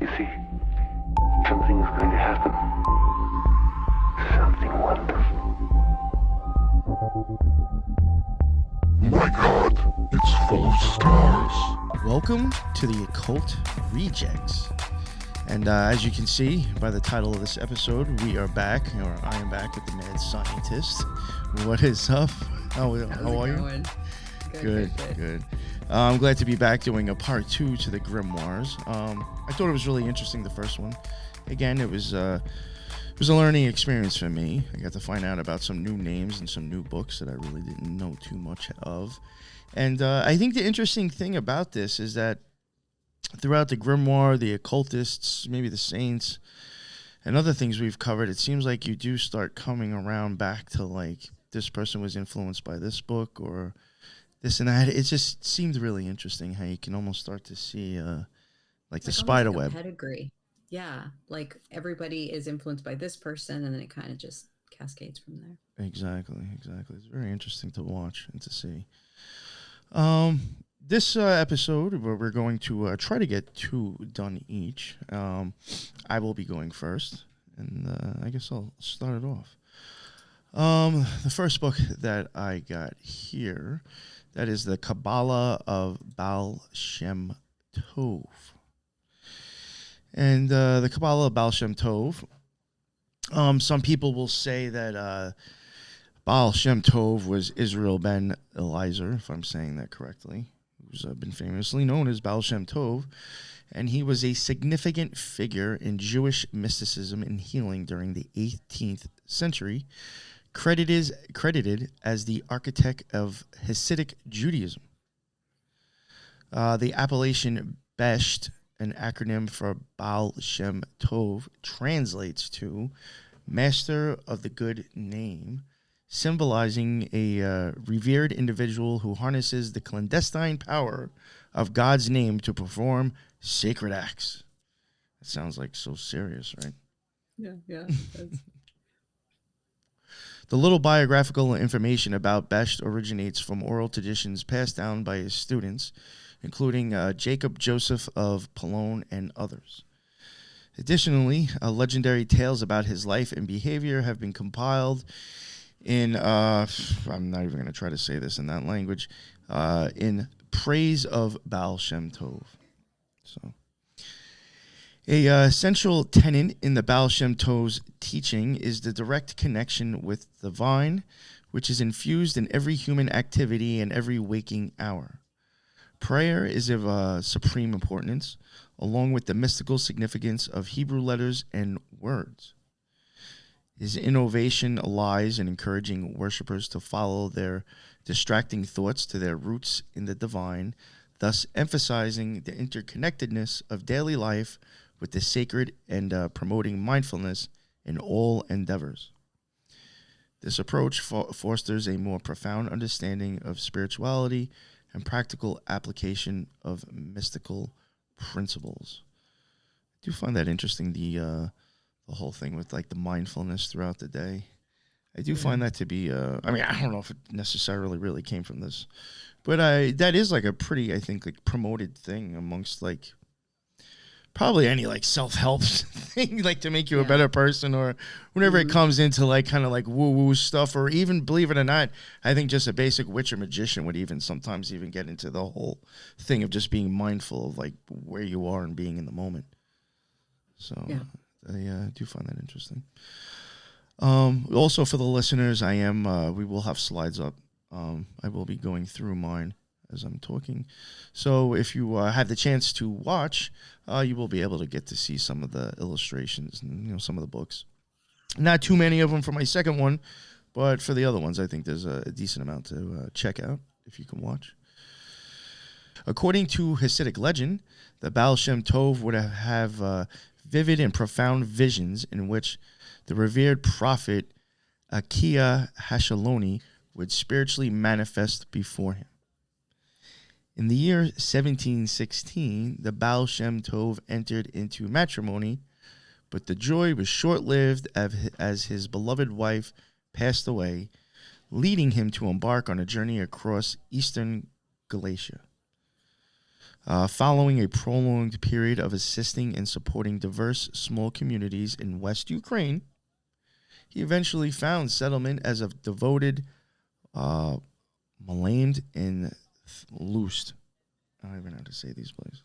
You see, something is going to happen. Something wonderful. My God, it's full of stars. Welcome to the Occult Rejects. And as you can see by the title of this episode, we are back, or I am back with the mad scientist. What is up? How are you? Good. I'm glad to be back doing a part 2 to the Grimoires. I thought it was really interesting, the first one. Again, it was a learning experience for me. I got to find out about some new names and some new books that I really didn't know too much of. And I think the interesting thing about this is that throughout the Grimoire, the occultists, maybe the saints, and other things we've covered, it seems like you do start coming around back to, like, this person was influenced by this book or this and that. It just seemed really interesting how you can almost start to see, like the spider web. Pedigree. Yeah, like everybody is influenced by this person, and then it kind of just cascades from there. Exactly. It's very interesting to watch and to see. This episode, where we're going to try to get 2 done each. I will be going first, and I guess I'll start it off. The first book that I got here, that is the Kabbalah of Baal Shem Tov. And the Kabbalah of Baal Shem Tov, some people will say that Baal Shem Tov was Israel ben Eliezer, if I'm saying that correctly, who's been famously known as Baal Shem Tov, and he was a significant figure in Jewish mysticism and healing during the 18th century, credited as the architect of Hasidic Judaism. The appellation Besht, an acronym for Baal Shem Tov, translates to Master of the Good Name, symbolizing a revered individual who harnesses the clandestine power of God's name to perform sacred acts. That sounds like so serious, right? Yeah. The little biographical information about Besht originates from oral traditions passed down by his students, including Jacob Joseph of Polon and others. Additionally, legendary tales about his life and behavior have been compiled in, I'm not even going to try to say this in that language, in Praise of Baal Shem Tov. So, a central tenet in the Baal Shem Tov's teaching is the direct connection with the divine, which is infused in every human activity and every waking hour. Prayer is of supreme importance, along with the mystical significance of Hebrew letters and words. His innovation lies in encouraging worshipers to follow their distracting thoughts to their roots in the divine, thus emphasizing the interconnectedness of daily life with the sacred and promoting mindfulness in all endeavors. This approach fosters a more profound understanding of spirituality and practical application of mystical principles. I do find that interesting, the whole thing with, like, the mindfulness throughout the day. I do find that to be, I don't know if it necessarily really came from this, but that is, like, a pretty, I think, like, promoted thing amongst, like, probably any, like, self-help thing, like, to make you a better person, or whenever it comes into, like, kind of like woo-woo stuff, or even, believe it or not, I think just a basic witch or magician would even sometimes even get into the whole thing of just being mindful of, like, where you are and being in the moment. So I do find that interesting. Also, for the listeners, we will have slides up. I will be going through mine as I'm talking. So if you have the chance to watch, you will be able to get to see some of the illustrations and, some of the books. Not too many of them for my second one, but for the other ones, I think there's a decent amount to check out if you can watch. According to Hasidic legend, the Baal Shem Tov would have vivid and profound visions in which the revered prophet Akiah Hashaloni would spiritually manifest before him. In the year 1716, the Baal Shem Tov entered into matrimony, but the joy was short-lived as his beloved wife passed away, leading him to embark on a journey across eastern Galatia. Following a prolonged period of assisting and supporting diverse small communities in West Ukraine, he eventually found settlement as a devoted, Malamed and Lust. I don't even know how to say these places.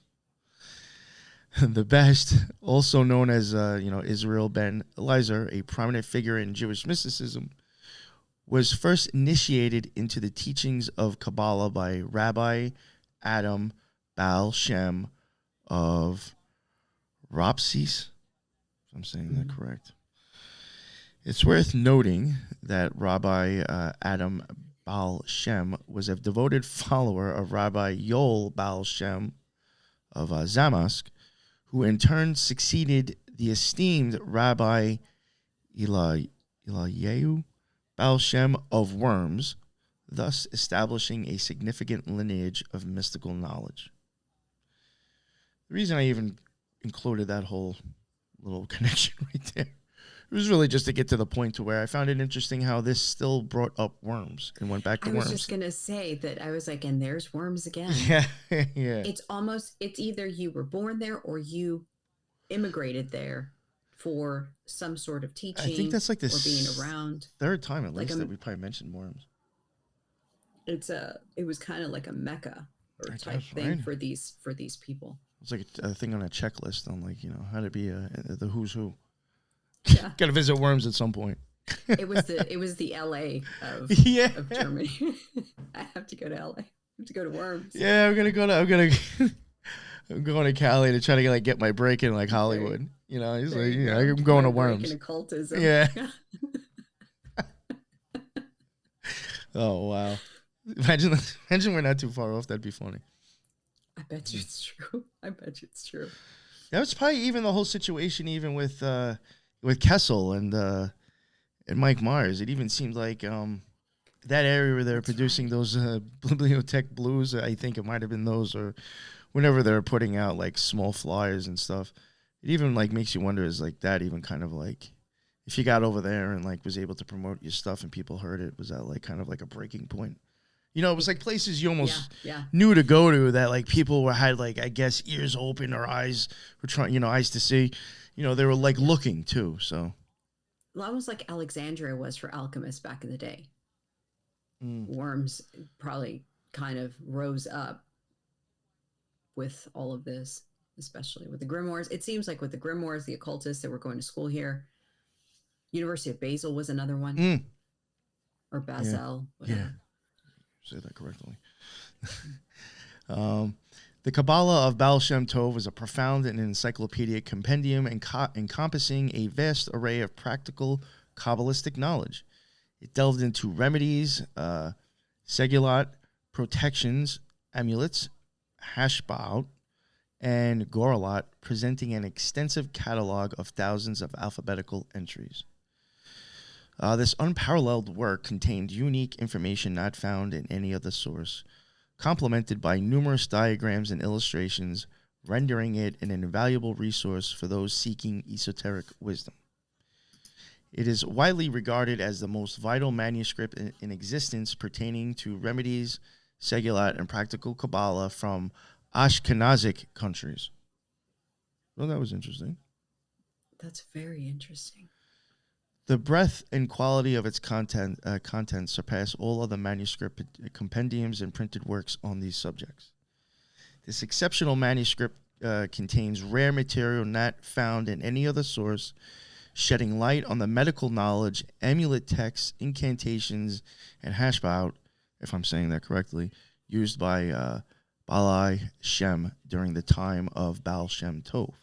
The best, also known as Israel ben Eliezer, a prominent figure in Jewish mysticism, was first initiated into the teachings of Kabbalah by Rabbi Adam Baal Shem of Ropsis. If I'm saying that correct. It's worth noting that Rabbi Adam Baal Shem was a devoted follower of Rabbi Yoel Baal Shem of Zamask, who in turn succeeded the esteemed Rabbi Eliyahu Baal Shem of Worms, thus establishing a significant lineage of mystical knowledge. The reason I even included that whole little connection right there, it was really just to get to the point to where I found it interesting how this still brought up worms and went back to worms. I was just going to say that I was like, and there's worms again. Yeah. It's either you were born there or you immigrated there for some sort of teaching. I think that's like the or being around. Third time at least that we probably mentioned worms. It was kind of like a mecca or type thing for these people. It's like a thing on a checklist on how to be the who's who. Yeah. Got to visit Worms at some point. It was the LA of Germany. I have to go to LA. I have to go to Worms. Yeah, I'm going to Cali to try to get my break in Hollywood. He's I'm going to Worms. Occultism. Yeah. Oh wow! Imagine we're not too far off. That'd be funny. I bet you it's true. That was probably even the whole situation, even with Kessel and Mike Myers. It even seemed like that area where they're producing those Bibliotech Blues. I think it might have been those, or whenever they're putting out small flyers and stuff. It even makes you wonder, is that even kind of if you got over there and was able to promote your stuff and people heard it, was that kind of a breaking point? It was places you almost knew to go to that people had I guess ears open or eyes were trying, eyes to see. They were looking too. So almost like Alexandria was for alchemists back in the day. Worms probably kind of rose up with all of this, especially with the Grimoires. It seems like with the Grimoires, the occultists that were going to school here, University of Basel was another one, or Basel. Yeah. Say that correctly. The Kabbalah of Baal Shem Tov is a profound and encyclopedic compendium encompassing a vast array of practical Kabbalistic knowledge. It delved into remedies, segulot, protections, amulets, hashbaut, and goralot, presenting an extensive catalog of thousands of alphabetical entries. This unparalleled work contained unique information not found in any other source, complemented by numerous diagrams and illustrations, rendering it an invaluable resource for those seeking esoteric wisdom. It is widely regarded as the most vital manuscript in existence pertaining to remedies, segulot, and practical Kabbalah from Ashkenazic countries. Well, that was interesting. That's very interesting. The breadth and quality of its content surpass all other manuscript compendiums and printed works on these subjects. This exceptional manuscript contains rare material not found in any other source, shedding light on the medical knowledge, amulet texts, incantations, and hashbaut, if I'm saying that correctly, used by Baal Shem during the time of Baal Shem Tov.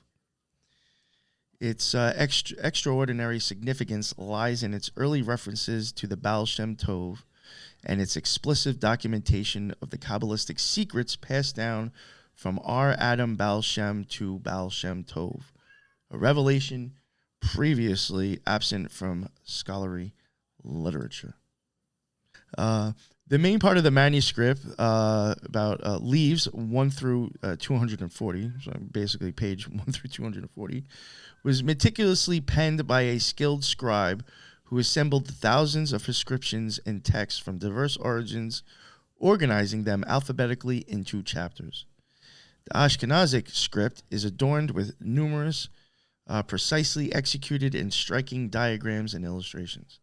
Its extraordinary significance lies in its early references to the Baal Shem Tov and its explicit documentation of the Kabbalistic secrets passed down from our Adam Baal Shem to Baal Shem Tov, a revelation previously absent from scholarly literature. The main part of the manuscript, leaves 1 through 240, so basically page 1 through 240, was meticulously penned by a skilled scribe who assembled thousands of prescriptions and texts from diverse origins, organizing them alphabetically into chapters. The Ashkenazic script is adorned with numerous precisely executed and striking diagrams and illustrations.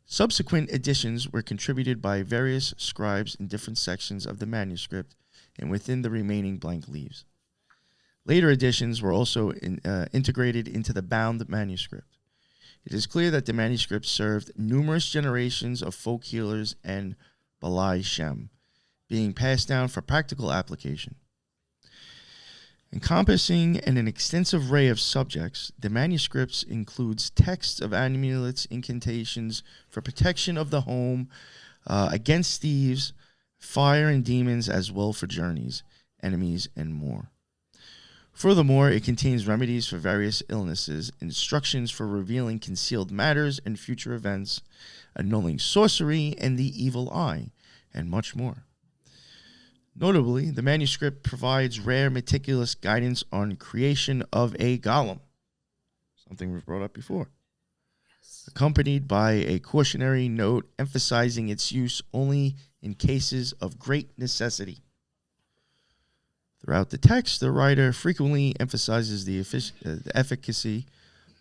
Subsequent editions were contributed by various scribes in different sections of the manuscript and within the remaining blank leaves. Later editions were also integrated into the bound manuscript. It is clear that the manuscript served numerous generations of folk healers and Baal Shem, being passed down for practical application. Encompassing an extensive array of subjects, the manuscripts includes texts of amulets, incantations for protection of the home, against thieves, fire and demons, as well for journeys, enemies, and more. Furthermore, it contains remedies for various illnesses, instructions for revealing concealed matters and future events, annulling sorcery and the evil eye, and much more. Notably, the manuscript provides rare, meticulous guidance on creation of a golem, something we've brought up before, accompanied by a cautionary note emphasizing its use only in cases of great necessity. Throughout the text, the writer frequently emphasizes the efficacy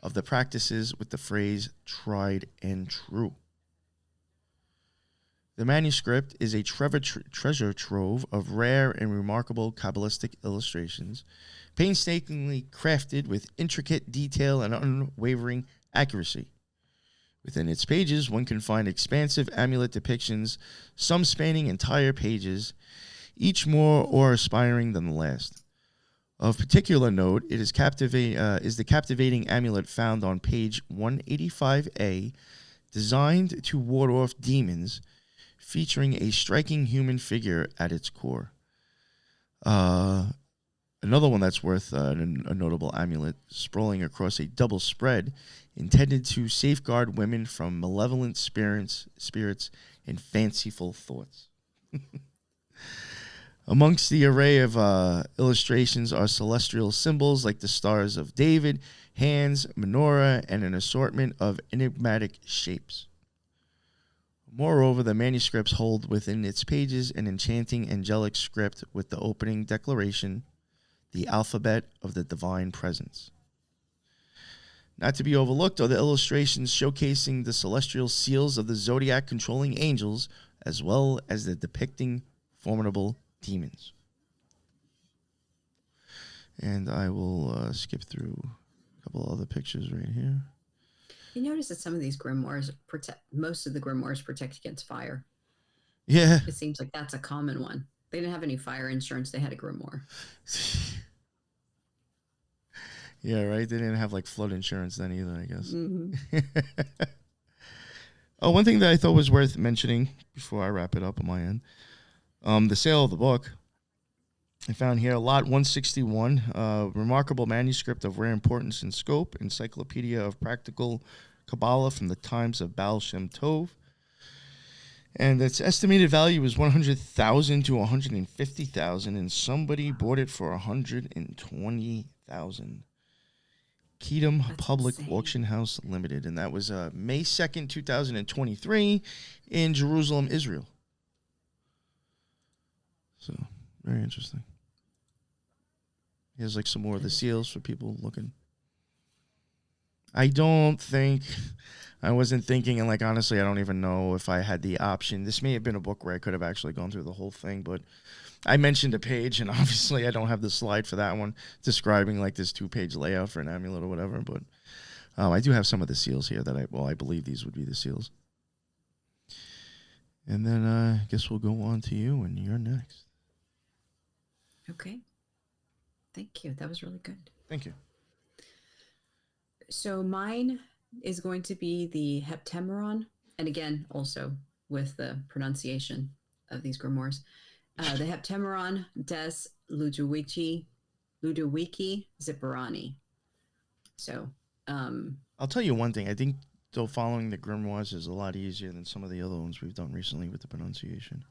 of the practices with the phrase tried and true. The manuscript is a treasure trove of rare and remarkable Kabbalistic illustrations, painstakingly crafted with intricate detail and unwavering accuracy. Within its pages, one can find expansive amulet depictions, some spanning entire pages, each more awe-inspiring than the last. Of particular note, is the captivating amulet found on page 185A, designed to ward off demons, featuring a striking human figure at its core. Another one that's worth a notable amulet, sprawling across a double spread, intended to safeguard women from malevolent spirits and fanciful thoughts. Amongst the array of illustrations are celestial symbols like the Stars of David, hands, menorah, and an assortment of enigmatic shapes. Moreover, the manuscripts hold within its pages an enchanting angelic script with the opening declaration, the alphabet of the divine presence. Not to be overlooked are the illustrations showcasing the celestial seals of the zodiac controlling angels, as well as the depicting formidable demons. And I will skip through a couple other pictures right here. You notice that some of these grimoires most of the grimoires protect against fire. Yeah. It seems like that's a common one. They didn't have any fire insurance. They had a grimoire. Yeah, right? They didn't have like flood insurance then either, I guess. Mm-hmm. Oh, one thing that I thought was worth mentioning before I wrap it up on my end, the sale of the book. I found here Lot 161, remarkable manuscript of rare importance and scope, Encyclopedia of Practical Kabbalah from the times of Baal Shem Tov. And its estimated value was $100,000 to $150,000, and somebody bought it for $120,000. Kedem Public insane. Auction House Limited, and that was May 2nd, 2023 in Jerusalem, Israel. So, very interesting. Here's like some more of the seals for people looking. I wasn't thinking, and like honestly, I don't even know if I had the option. This may have been a book where I could have actually gone through the whole thing, but I mentioned a page, and obviously I don't have the slide for that one describing like this 2-page layout for an amulet or whatever, but I do have some of the seals here that I believe these would be the seals. And then I guess we'll go on to you, and you're next. Okay. Thank you. That was really good. Thank you. So mine is going to be the Heptameron, and again, also with the pronunciation of these grimoires. The Heptameron des Ludwiki Zipporani. So, I'll tell you one thing. I think though following the grimoires is a lot easier than some of the other ones we've done recently with the pronunciation.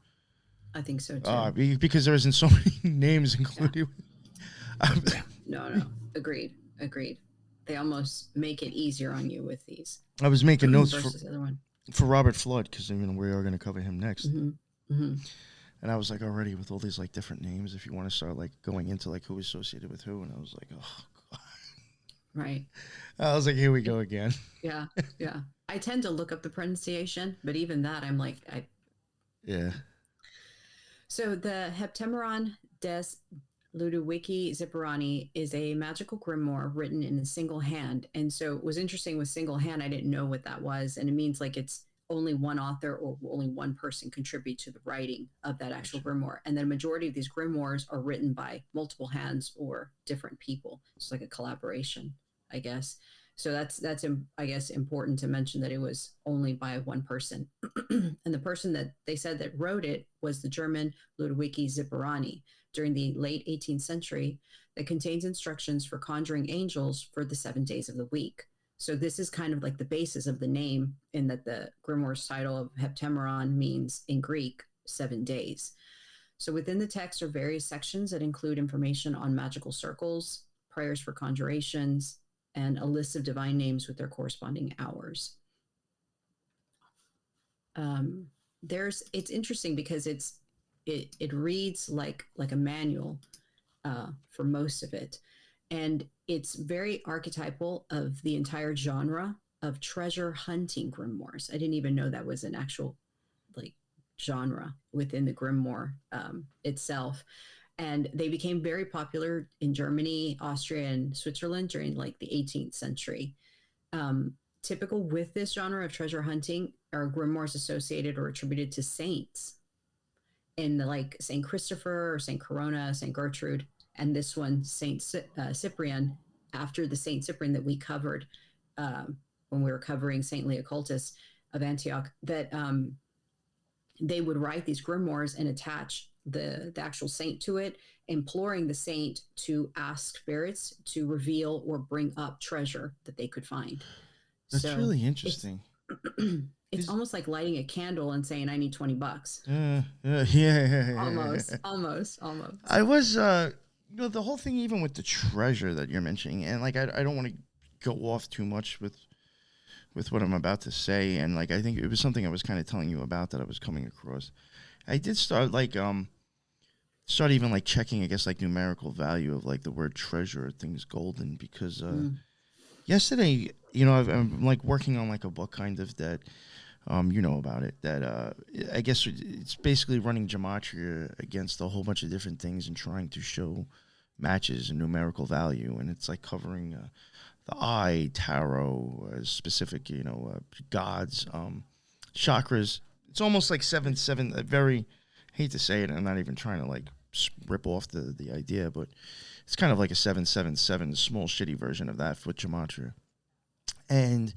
I think so too. Because there isn't so many names included. Yeah. No. Agreed. They almost make it easier on you with these. I was making notes versus the other one. for Robert Flood because we are going to cover him next. Mm-hmm. Mm-hmm. And I was like already with all these like different names. If you want to start like going into like who was associated with who, and I was like, oh God. Right. I was like, here we go again. Yeah. Yeah. I tend to look up the pronunciation, but even that, I'm like, Yeah. So the Heptameron des Ludovici Zipporani is a magical grimoire written in a single hand. And so it was interesting with single hand. I didn't know what that was. And it means like it's only one author or only one person contribute to the writing of that actual grimoire. And then a majority of these grimoires are written by multiple hands or different people. It's like a collaboration, I guess. So that's I guess important to mention that it was only by one person. And the person that they said that wrote it was the German Ludovici Zipporani during the late 18th century, that contains instructions for conjuring angels for the 7 days of the week. So this is kind of like the basis of the name, in that the grimoire's title of Heptameron means in Greek 7 days. So within the text are various sections that include information on magical circles, prayers for conjurations, and a list of divine names with their corresponding hours. It's interesting because it reads like a manual for most of it. And it's very archetypal of the entire genre of treasure hunting grimoires. I didn't even know that was an actual like genre within the grimoire itself. And they became very popular in Germany, Austria, and Switzerland during like the 18th century. Typical with this genre of treasure hunting are grimoires associated or attributed to saints, in like Saint Christopher or Saint Corona, Saint Gertrude, and this one Saint Cyprian, after the Saint Cyprian that we covered when we were covering saintly occultists of Antioch. That they would write these grimoires and attach the actual saint to it, imploring the saint to ask spirits to reveal or bring up treasure that they could find. That's really interesting. It's almost like lighting a candle and saying, I need $20. Yeah. Almost. I was, the whole thing, even with the treasure that you're mentioning, and like, I don't want to go off too much with what I'm about to say. And like, I think it was something I was kind of telling you about that I was coming across. I did start like, even like checking, I guess, like numerical value of like the word treasure or things golden, because, yesterday, I'm like working on like a book kind of that, about it, that I guess it's basically running gematria against a whole bunch of different things and trying to show matches and numerical value. And it's like covering the eye, tarot, specific, gods, chakras. It's almost like 7-7, a very, hate to say it, I'm not even trying to like rip off the idea, but it's kind of like a 7-7-7, small shitty version of that for gematria. And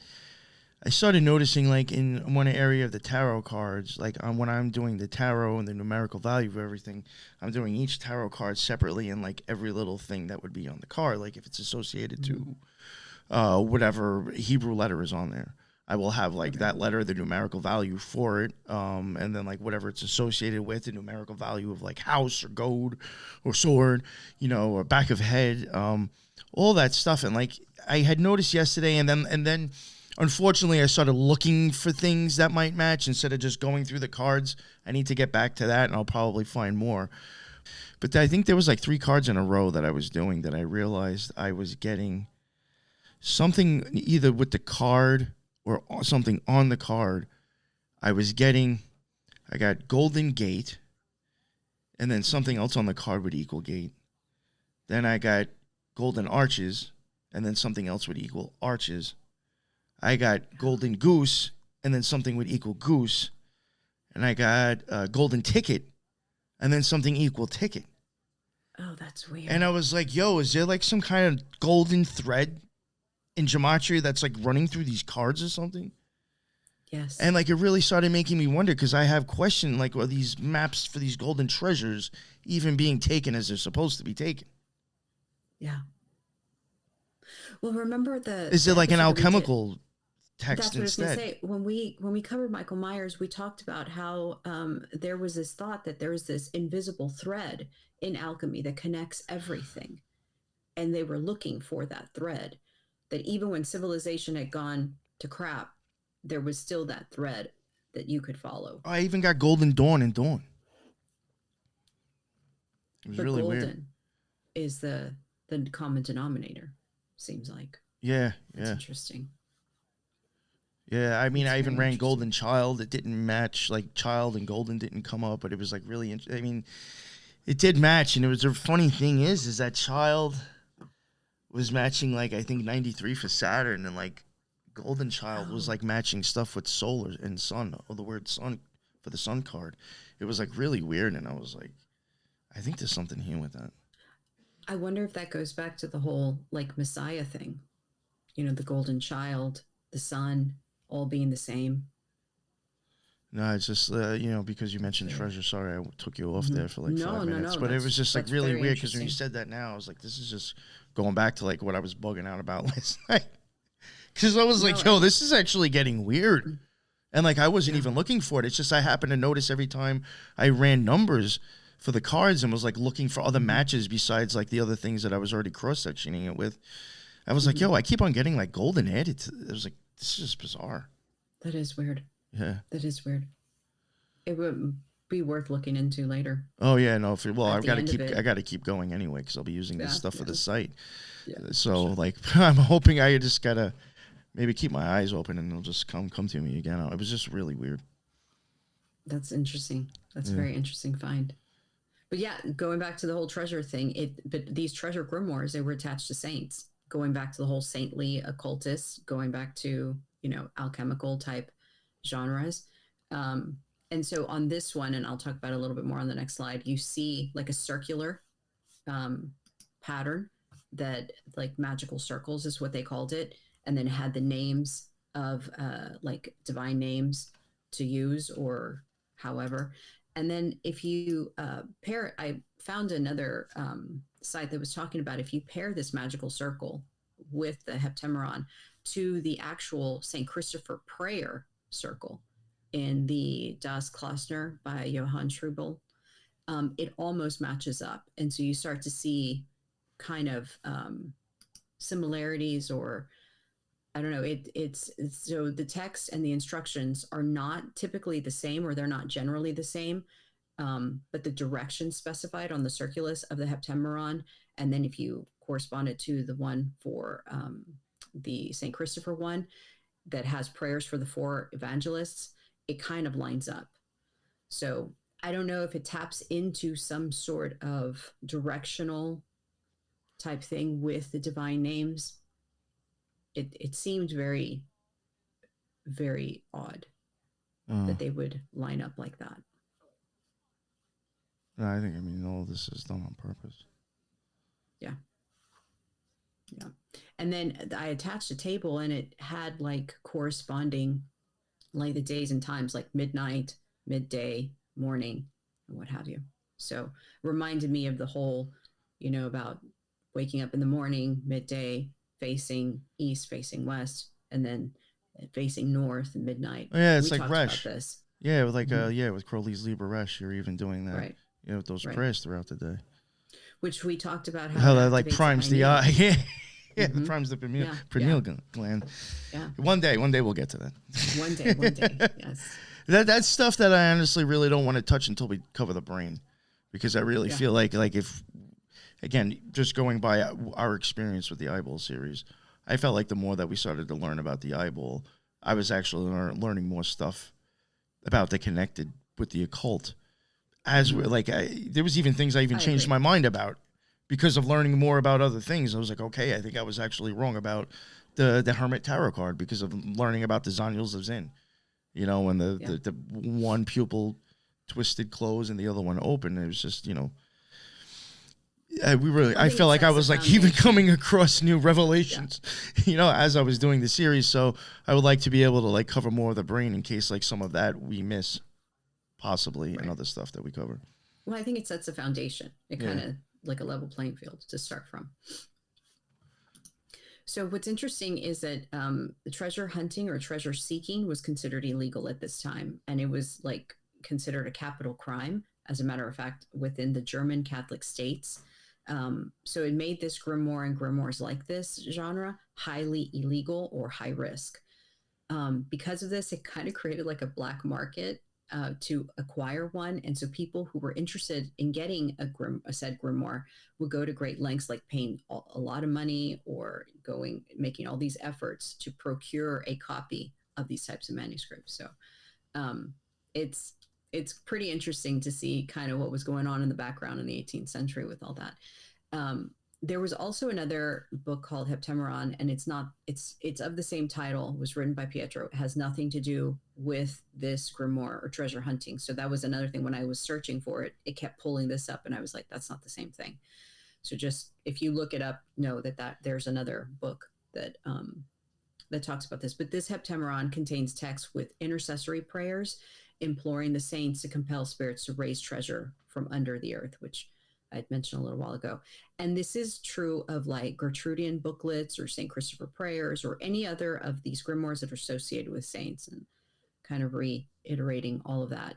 I started noticing, like, in one area of the tarot cards, like, when I'm doing the tarot and the numerical value of everything, I'm doing each tarot card separately, and, like, every little thing that would be on the card, like, if it's associated to whatever Hebrew letter is on there, I will have, like, that letter, the numerical value for it, and then, like, whatever it's associated with, the numerical value of, like, house or gold or sword, or back of head, all that stuff. And, like, I had noticed yesterday, and then unfortunately, I started looking for things that might match instead of just going through the cards. I need to get back to that, and I'll probably find more. But I think there was like 3 cards in a row that I was doing that I realized I was getting something either with the card or something on the card. I got Golden Gate, and then something else on the card would equal Gate. Then I got Golden Arches, and then something else would equal Arches. I got Golden Goose, and then something would equal Goose. And I got Golden Ticket, and then something equal Ticket. Oh, that's weird. And I was like, yo, is there like some kind of golden thread in gematria that's like running through these cards or something? Yes. And like, it really started making me wonder, because I have questioned, like, are these maps for these golden treasures even being taken as they're supposed to be taken? Yeah. Well, remember is it like an alchemical text that's what instead? I was going to say. When we covered Michael Myers, we talked about how there was this thought that there is this invisible thread in alchemy that connects everything. And they were looking for that thread, that even when civilization had gone to crap, there was still that thread that you could follow. I even got Golden Dawn and Dawn. It was but really golden weird. is the common denominator, seems like. Yeah, That's yeah. interesting. Yeah, I mean, It's I even very ran interesting. Golden Child. It didn't match, like Child and Golden didn't come up, but it was like really. I mean, it did match, and it was a funny thing is that Child was matching like I think 93 for Saturn, and like Golden Child was Oh. like matching stuff with solar and sun, or the word sun for the sun card. It was like really weird, and I was like, I think there's something here with that. I wonder if that goes back to the whole like Messiah thing. You know, the golden child, the sun, all being the same. No, it's just because you mentioned Very- treasure. Sorry, I took you off Mhm. there for like No, 5 minutes, no, but it was just like that's really very weird because when you interesting. said that now, I was like, this is just going back to like what I was bugging out about last night. Because I was like, No, yo, this is actually getting weird, and like I wasn't Yeah. even looking for it. It's just I happened to notice every time I ran numbers for the cards and was like looking for other matches besides like the other things that I was already cross sectioning it with. I was like, yo, I keep on getting like golden added. I was like, this is just bizarre. That is weird. Yeah. That is weird. It would be worth looking into later. Oh yeah, no. Well, At I've the got to end of keep. it. I got to keep going anyway because I'll be using this Yeah, stuff for the yeah. site. Yeah, So like, I'm hoping I just gotta maybe keep my eyes open and it'll just come to me again. It was just really weird. That's interesting. That's a Yeah. very interesting find. But yeah, going back to the whole treasure thing, but these treasure grimoires, they were attached to saints. Going back to the whole saintly occultists, going back to, alchemical type genres. And so on this one, and I'll talk about it a little bit more on the next slide, you see like a circular pattern that like magical circles is what they called it. And then it had the names of like divine names to use or however. And then if you pair, I found another site that was talking about if you pair this magical circle with the Heptameron to the actual St. Christopher prayer circle in the Das Klausner by Johann Strubel, it almost matches up. And so you start to see kind of similarities, or I don't know. It's so the text and the instructions are not typically the same, or they're not generally the same. But the direction specified on the circulus of the Heptameron, and then if you correspond it to the one for the St. Christopher one that has prayers for the four evangelists, it kind of lines up. So I don't know if it taps into some sort of directional type thing with the divine names. It seemed very, very odd that they would line up like that. No, I mean all of this is done on purpose. Yeah. Yeah. And then I attached a table and it had like corresponding like the days and times, like midnight, midday, morning, and what have you. So reminded me of the whole, about waking up in the morning, midday, facing east, facing west, and then facing north and midnight. Oh, yeah, it's We like talked Resh. about this. Yeah, with like with Crowley's Libra Resh, you're even doing that. Right. With those Right. prayers throughout the day. Which we talked about How it that like activates primes the pineal. eye. Yeah. Yeah, Mhm. primes the pineal, Yeah, pineal gland. Yeah. One day we'll get to that. One day, yes. That's stuff that I honestly really don't want to touch until we cover the brain, because I really Yeah. feel like if, again, just going by our experience with the eyeball series, I felt like the more that we started to learn about the eyeball, I was actually learning more stuff about the connected with the occult. As we there was even things I changed agree. my mind about because of learning more about other things. I was like, okay, I think I was actually wrong about the Hermit Tarot card because of learning about the Zanyals of Zin. And the one pupil twisted closed and the other one open. It was just, I think felt it like I sets was the like even foundation. coming across new revelations, as I was doing the series. So I would like to be able to like cover more of the brain in case like some of that we miss possibly and other stuff that we cover. Well, I think it sets a foundation. It Yeah. kind of like a level playing field to start from. So what's interesting is that the treasure hunting or treasure seeking was considered illegal at this time. And it was like considered a capital crime, as a matter of fact, within the German Catholic states. So it made this grimoire and grimoires like this genre highly illegal or high risk. Because of this, it kind of created like a black market to acquire one. And so people who were interested in getting a said grimoire would go to great lengths, like paying a lot of money or making all these efforts to procure a copy of these types of manuscripts. So it's pretty interesting to see kind of what was going on in the background in the 18th century with all that. There was also another book called Heptameron, and it's of the same title, was written by Pietro. It has nothing to do with this grimoire or treasure hunting. So that was another thing when I was searching for it, it kept pulling this up and I was like, that's not the same thing. So just, if you look it up, know that there's another book that talks about this. But this Heptameron contains texts with intercessory prayers, imploring the saints to compel spirits to raise treasure from under the earth, which I'd mentioned a little while ago. And this is true of like Gertrudian booklets or St. Christopher prayers or any other of these grimoires that are associated with saints, and kind of reiterating all of that.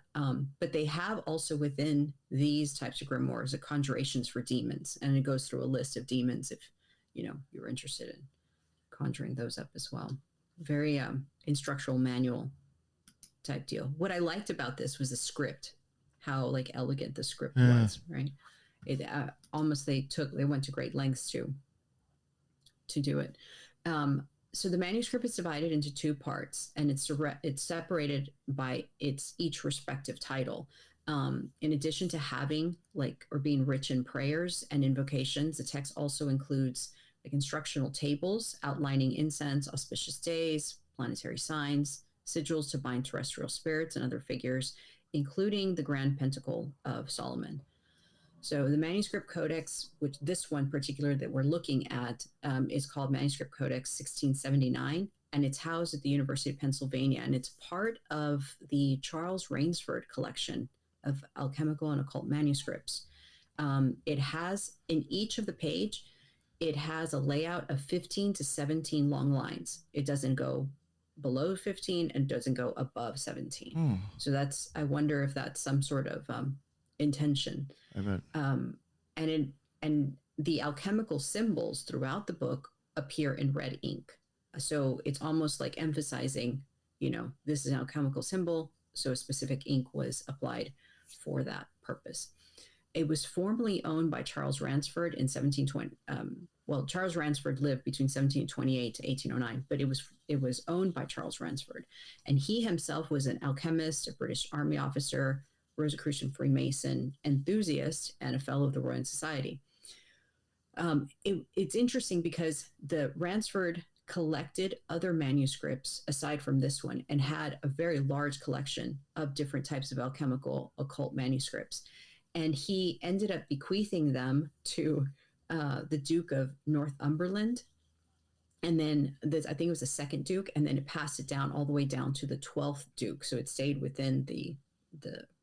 But they have also within these types of grimoires a conjurations for demons. And it goes through a list of demons if, you're interested in conjuring those up as well. Very instructional manual type deal. What I liked about this was the script, how like elegant the script was, right? It they went to great lengths to do it. So the manuscript is divided into two parts, and it's separated by each respective title. In addition to having being rich in prayers and invocations, the text also includes like instructional tables outlining incense, auspicious days, planetary signs, sigils to bind terrestrial spirits and other figures, including the Grand Pentacle of Solomon. So the Manuscript Codex, which this one particular that we're looking at, is called Manuscript Codex 1679, and it's housed at the University of Pennsylvania, and it's part of the Charles Rainsford collection of alchemical and occult manuscripts. It has, in each of the page, it has a layout of 15 to 17 long lines. It doesn't go below 15 and doesn't go above 17. So I wonder if that's some sort of intention. I bet. And the alchemical symbols throughout the book appear in red ink. So it's almost like emphasizing, this is an alchemical symbol, so a specific ink was applied for that purpose. It was formerly owned by Charles Ransford in 1720. Charles Ransford lived between 1728 to 1809, but it was owned by Charles Ransford. And he himself was an alchemist, a British Army officer, Rosicrucian Freemason enthusiast, and a fellow of the Royal Society. It's interesting because the Ransford collected other manuscripts aside from this one and had a very large collection of different types of alchemical occult manuscripts. And he ended up bequeathing them to the Duke of Northumberland. And then I think it was the second Duke, and then it passed it down all the way down to the 12th Duke. So it stayed within the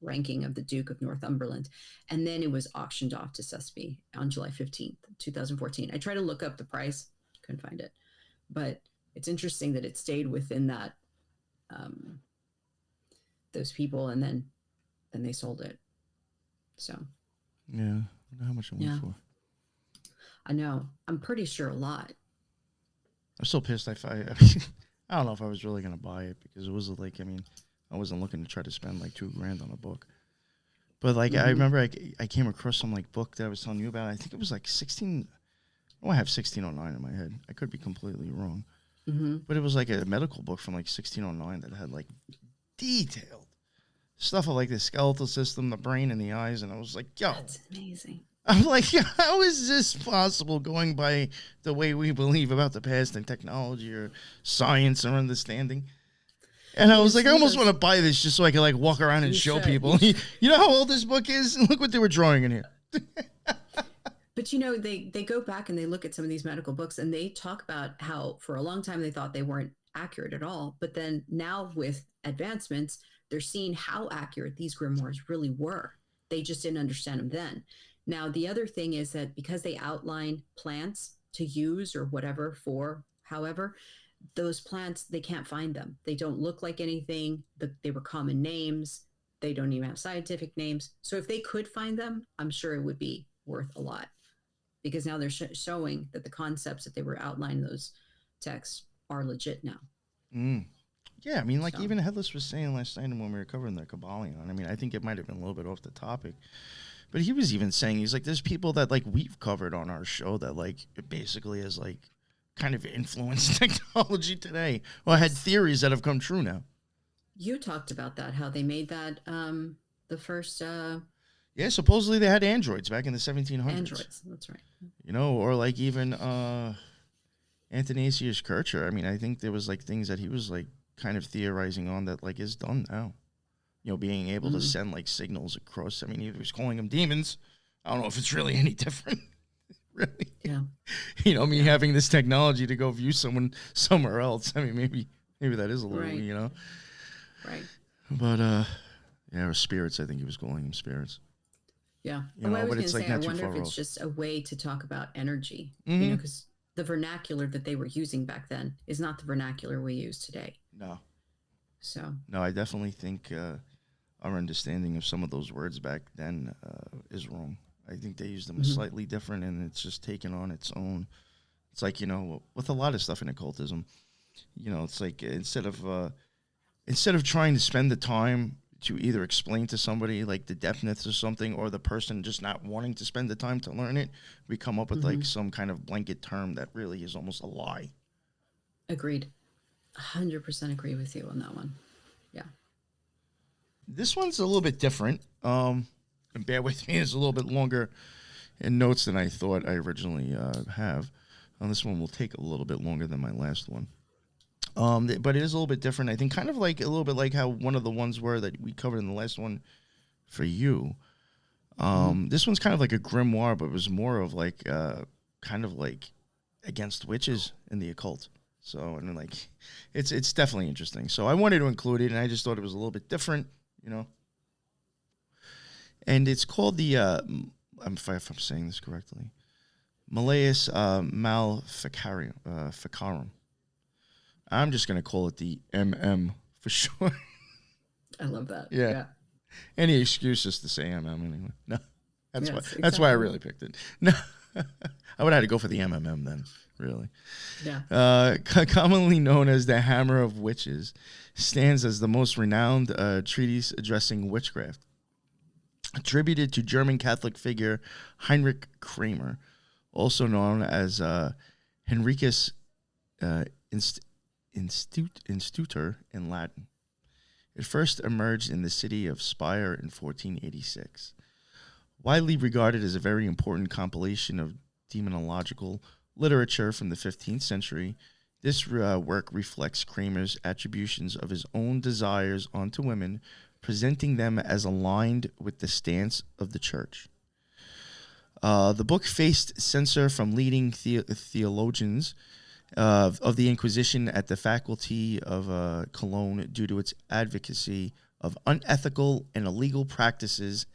ranking of the Duke of Northumberland. And then it was auctioned off to Susby on July 15th, 2014. I tried to look up the price, couldn't find it. But it's interesting that it stayed within that, those people, and then they sold it. So. Yeah. I wonder how much it went for. I know. I'm pretty sure a lot. I'm still pissed. I don't know if I was really going to buy it because it was like, I wasn't looking to try to spend like $2,000 on a book. But like, I remember I came across some like book that I was telling you about. I think it was like 16. I have 1609 in my head. I could be completely wrong. But it was like a medical book from like 1609 that had like detailed stuff of like the skeletal system, the brain, and the eyes. And I was like, yo. That's amazing. I'm like, how is this possible going by the way we believe about the past and technology or science or understanding? And I was like, I almost want to buy this just so I can like walk around and show people. You know how old this book is? Look what they were drawing in here. But they go back and they look at some of these medical books and they talk about how for a long time they thought they weren't accurate at all. But then now with advancements, they're seeing how accurate these grimoires really were. They just didn't understand them then. Now, the other thing is that because they outline plants to use or whatever for, however, those plants, they can't find them. They don't look like anything. They were common names. They don't even have scientific names. So if they could find them, I'm sure it would be worth a lot because now they're showing that the concepts that they were outlining in those texts are legit now. Yeah, I mean, like So. even Headless was saying last night when we were covering the Kabbalah, I mean, I think it might have been a little bit off the topic, but he was even saying, he's like, there's people that like we've covered on our show that like it basically is like kind of influenced technology today, or had theories that have come true now. You talked about that, how they made that the first Yeah, supposedly they had androids back in the 1700s. androids. That's right. You know, or like even Athanasius Kircher. I mean, I think there was like things that he was like kind of theorizing on that like is done now. You know, being able to send like signals across. I mean, he was calling them demons. I don't know if it's really any different. Really. Yeah. You know, me having this technology to go view someone somewhere else. I mean, maybe that is a little, Right. you know. Right. But yeah, or spirits. I think he was calling them spirits. Yeah. You know, I was but going to it's say, like I not too wonder far if it's off. just a way to talk about energy, Mhm. you know, because the vernacular that they were using back then is not the vernacular we use today. No. So, No, I definitely think our understanding of some of those words back then is wrong. I think they used them slightly different, and it's just taken on its own. It's like, you know, with a lot of stuff in occultism, you know, it's like instead of trying to spend the time to either explain to somebody like the depthness of something, or the person just not wanting to spend the time to learn it, we come up with like some kind of blanket term that really is almost a lie. agreed. 100% agree with you on that one. Yeah. This one's a little bit different. And bear with me, it's a little bit longer in notes than I thought I originally have. This one will take a little bit longer than my last one. But it is a little bit different. I think kind of like a little bit like how one of the ones were that we covered in the last one for you. This one's kind of like a grimoire, but it was more of like kind of like against witches in the occult. So, and like it's definitely interesting. So I wanted to include it, and I just thought it was a little bit different, you know. And it's called the if I'm saying this correctly, Malleus Maleficarum. I'm just gonna call it the MM for short. I love that. Yeah. Any excuse just to say MM anyway. No, that's Yes, why. That's why I exactly. really picked it. No, I would have had to go for the MMM then. Really. Yeah. Commonly known as the Hammer of Witches, stands as the most renowned treatise addressing witchcraft. Attributed to German Catholic figure Heinrich Kramer, also known as Henricus Institutor in Latin. It first emerged in the city of Speyer in 1486. Widely regarded as a very important compilation of demonological literature from the 15th century, this work reflects Kramer's attributions of his own desires onto women, presenting them as aligned with the stance of the church. The book faced censor from leading theologians of the Inquisition at the faculty of Cologne due to its advocacy of unethical and illegal practices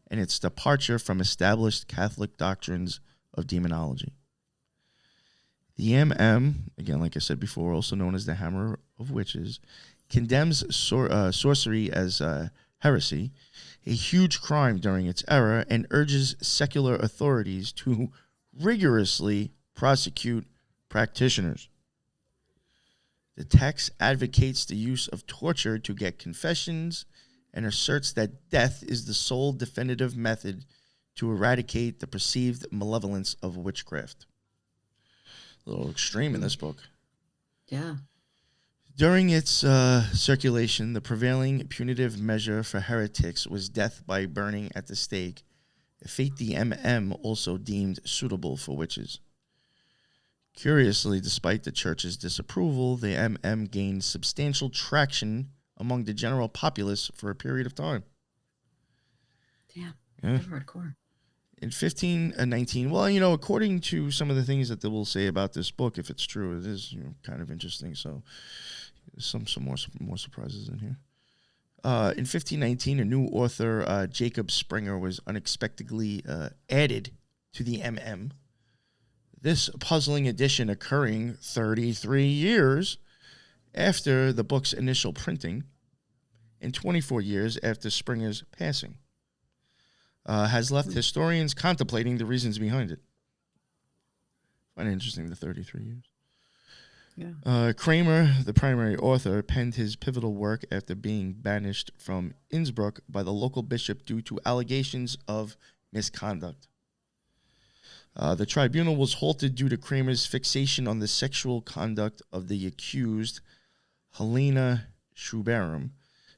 and its departure from established Catholic doctrines of demonology. The MM, again, like I said before, also known as the Hammer of Witches, condemns sorcery as heresy, a huge crime during its era, and urges secular authorities to rigorously prosecute practitioners. The text advocates the use of torture to get confessions and asserts that death is the sole definitive method to eradicate the perceived malevolence of witchcraft. A little extreme in this book. Yeah. During its circulation, the prevailing punitive measure for heretics was death by burning at the stake, a fate the MM also deemed suitable for witches. Curiously, despite the church's disapproval, the MM gained substantial traction among the general populace for a period of time. Damn. Yeah. They're hardcore. In 1519, well, you know, according to some of the things that they will say about this book, if it's true, it is, you know, kind of interesting. So, some more surprises in here. In 1519, a new author, Jacob Springer, was unexpectedly added to the MM. This puzzling addition occurring 33 years after the book's initial printing and 24 years after Springer's passing. Has left historians contemplating the reasons behind it. Find it interesting, the 33 years. Yeah. Kramer, the primary author, penned his pivotal work after being banished from Innsbruck by the local bishop due to allegations of misconduct. The tribunal was halted due to Kramer's fixation on the sexual conduct of the accused Helena Schuberum,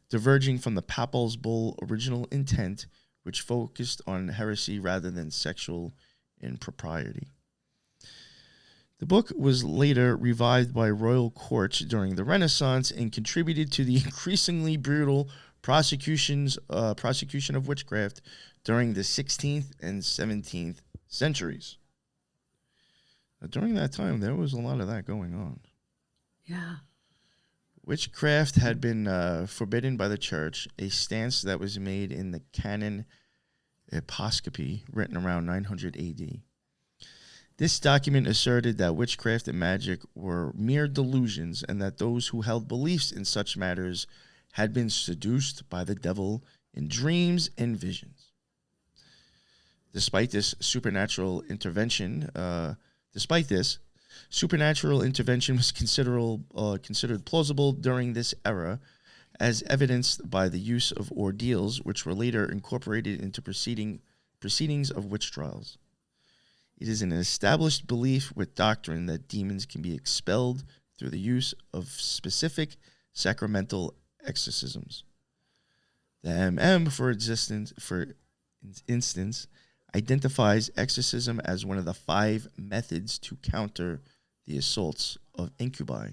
diverging from the papal bull's original intent, which focused on heresy rather than sexual impropriety. The book was later revived by royal courts during the Renaissance and contributed to the increasingly brutal prosecution of witchcraft during the 16th and 17th centuries. During that time, there was a lot of that going on. Yeah. Witchcraft had been forbidden by the church, a stance that was made in the Canon Episcopi, written around 900 AD. This document asserted that witchcraft and magic were mere delusions and that those who held beliefs in such matters had been seduced by the devil in dreams and visions. Despite this, supernatural intervention was considered plausible during this era, as evidenced by the use of ordeals, which were later incorporated into proceedings of witch trials. It is an established belief with doctrine that demons can be expelled through the use of specific sacramental exorcisms. The MM, for instance, identifies exorcism as one of the 5 methods to counter the assaults of incubi.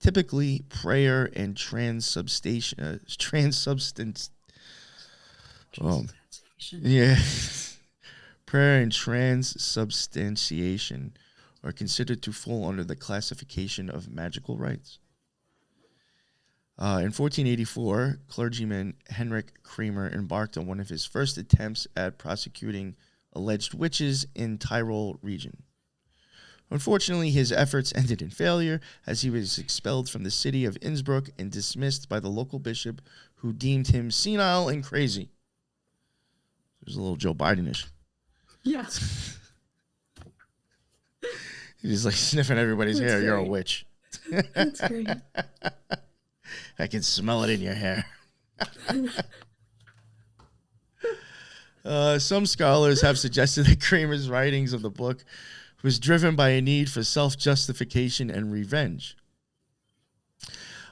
Typically, prayer and transubstantiation. Yeah. Prayer and transubstantiation are considered to fall under the classification of magical rites. In 1484, clergyman Henrik Kramer embarked on one of his first attempts at prosecuting alleged witches in Tyrol region. Unfortunately, his efforts ended in failure as he was expelled from the city of Innsbruck and dismissed by the local bishop, who deemed him senile and crazy. It was a little Joe Biden-ish. Yeah. He's like sniffing everybody's hair. You're a witch. That's great. I can smell it in your hair. Some scholars have suggested that Kramer's writings of the book was driven by a need for self-justification and revenge.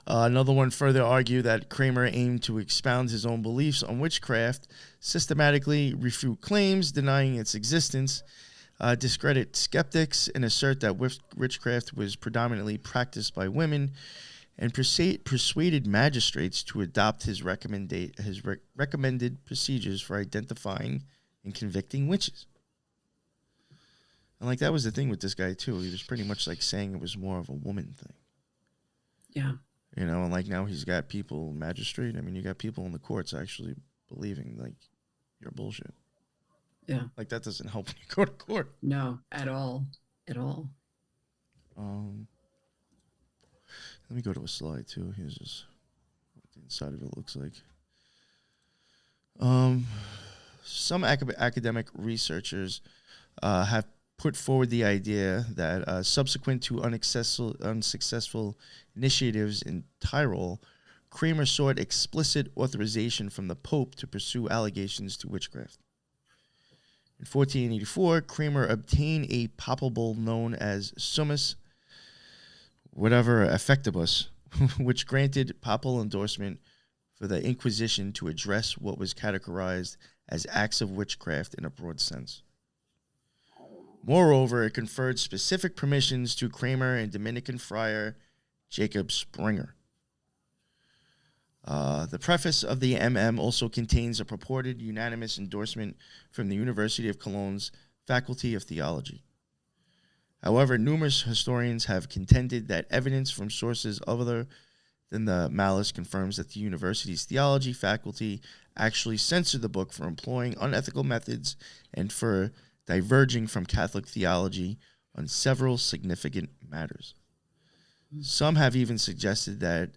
Another one further argued that Kramer aimed to expound his own beliefs on witchcraft, systematically refute claims denying its existence, discredit skeptics, and assert that witchcraft was predominantly practiced by women, and persuaded magistrates to adopt his recommended procedures for identifying and convicting witches. And like that was the thing with this guy too. He was pretty much like saying it was more of a woman thing. Yeah. You know, and like now he's got people, magistrate. I mean, you got people in the courts actually believing like you're bullshit. Yeah. Like that doesn't help when you go to court. No, at all. At all. Let me go to a slide too. Here's just what the inside of it looks like. Some academic researchers have put forward the idea that subsequent to unsuccessful initiatives in Tyrol, Kramer sought explicit authorization from the Pope to pursue allegations to witchcraft. In 1484, Kramer obtained a papal bull known as Summus Effectibus, which granted papal endorsement for the Inquisition to address what was categorized as acts of witchcraft in a broad sense. Moreover, it conferred specific permissions to Kramer and Dominican friar Jacob Springer. The preface of the MM also contains a purported unanimous endorsement from the University of Cologne's Faculty of Theology. However, numerous historians have contended that evidence from sources other than the Malice confirms that the university's theology faculty actually censored the book for employing unethical methods and for diverging from Catholic theology on several significant matters. Some have even suggested that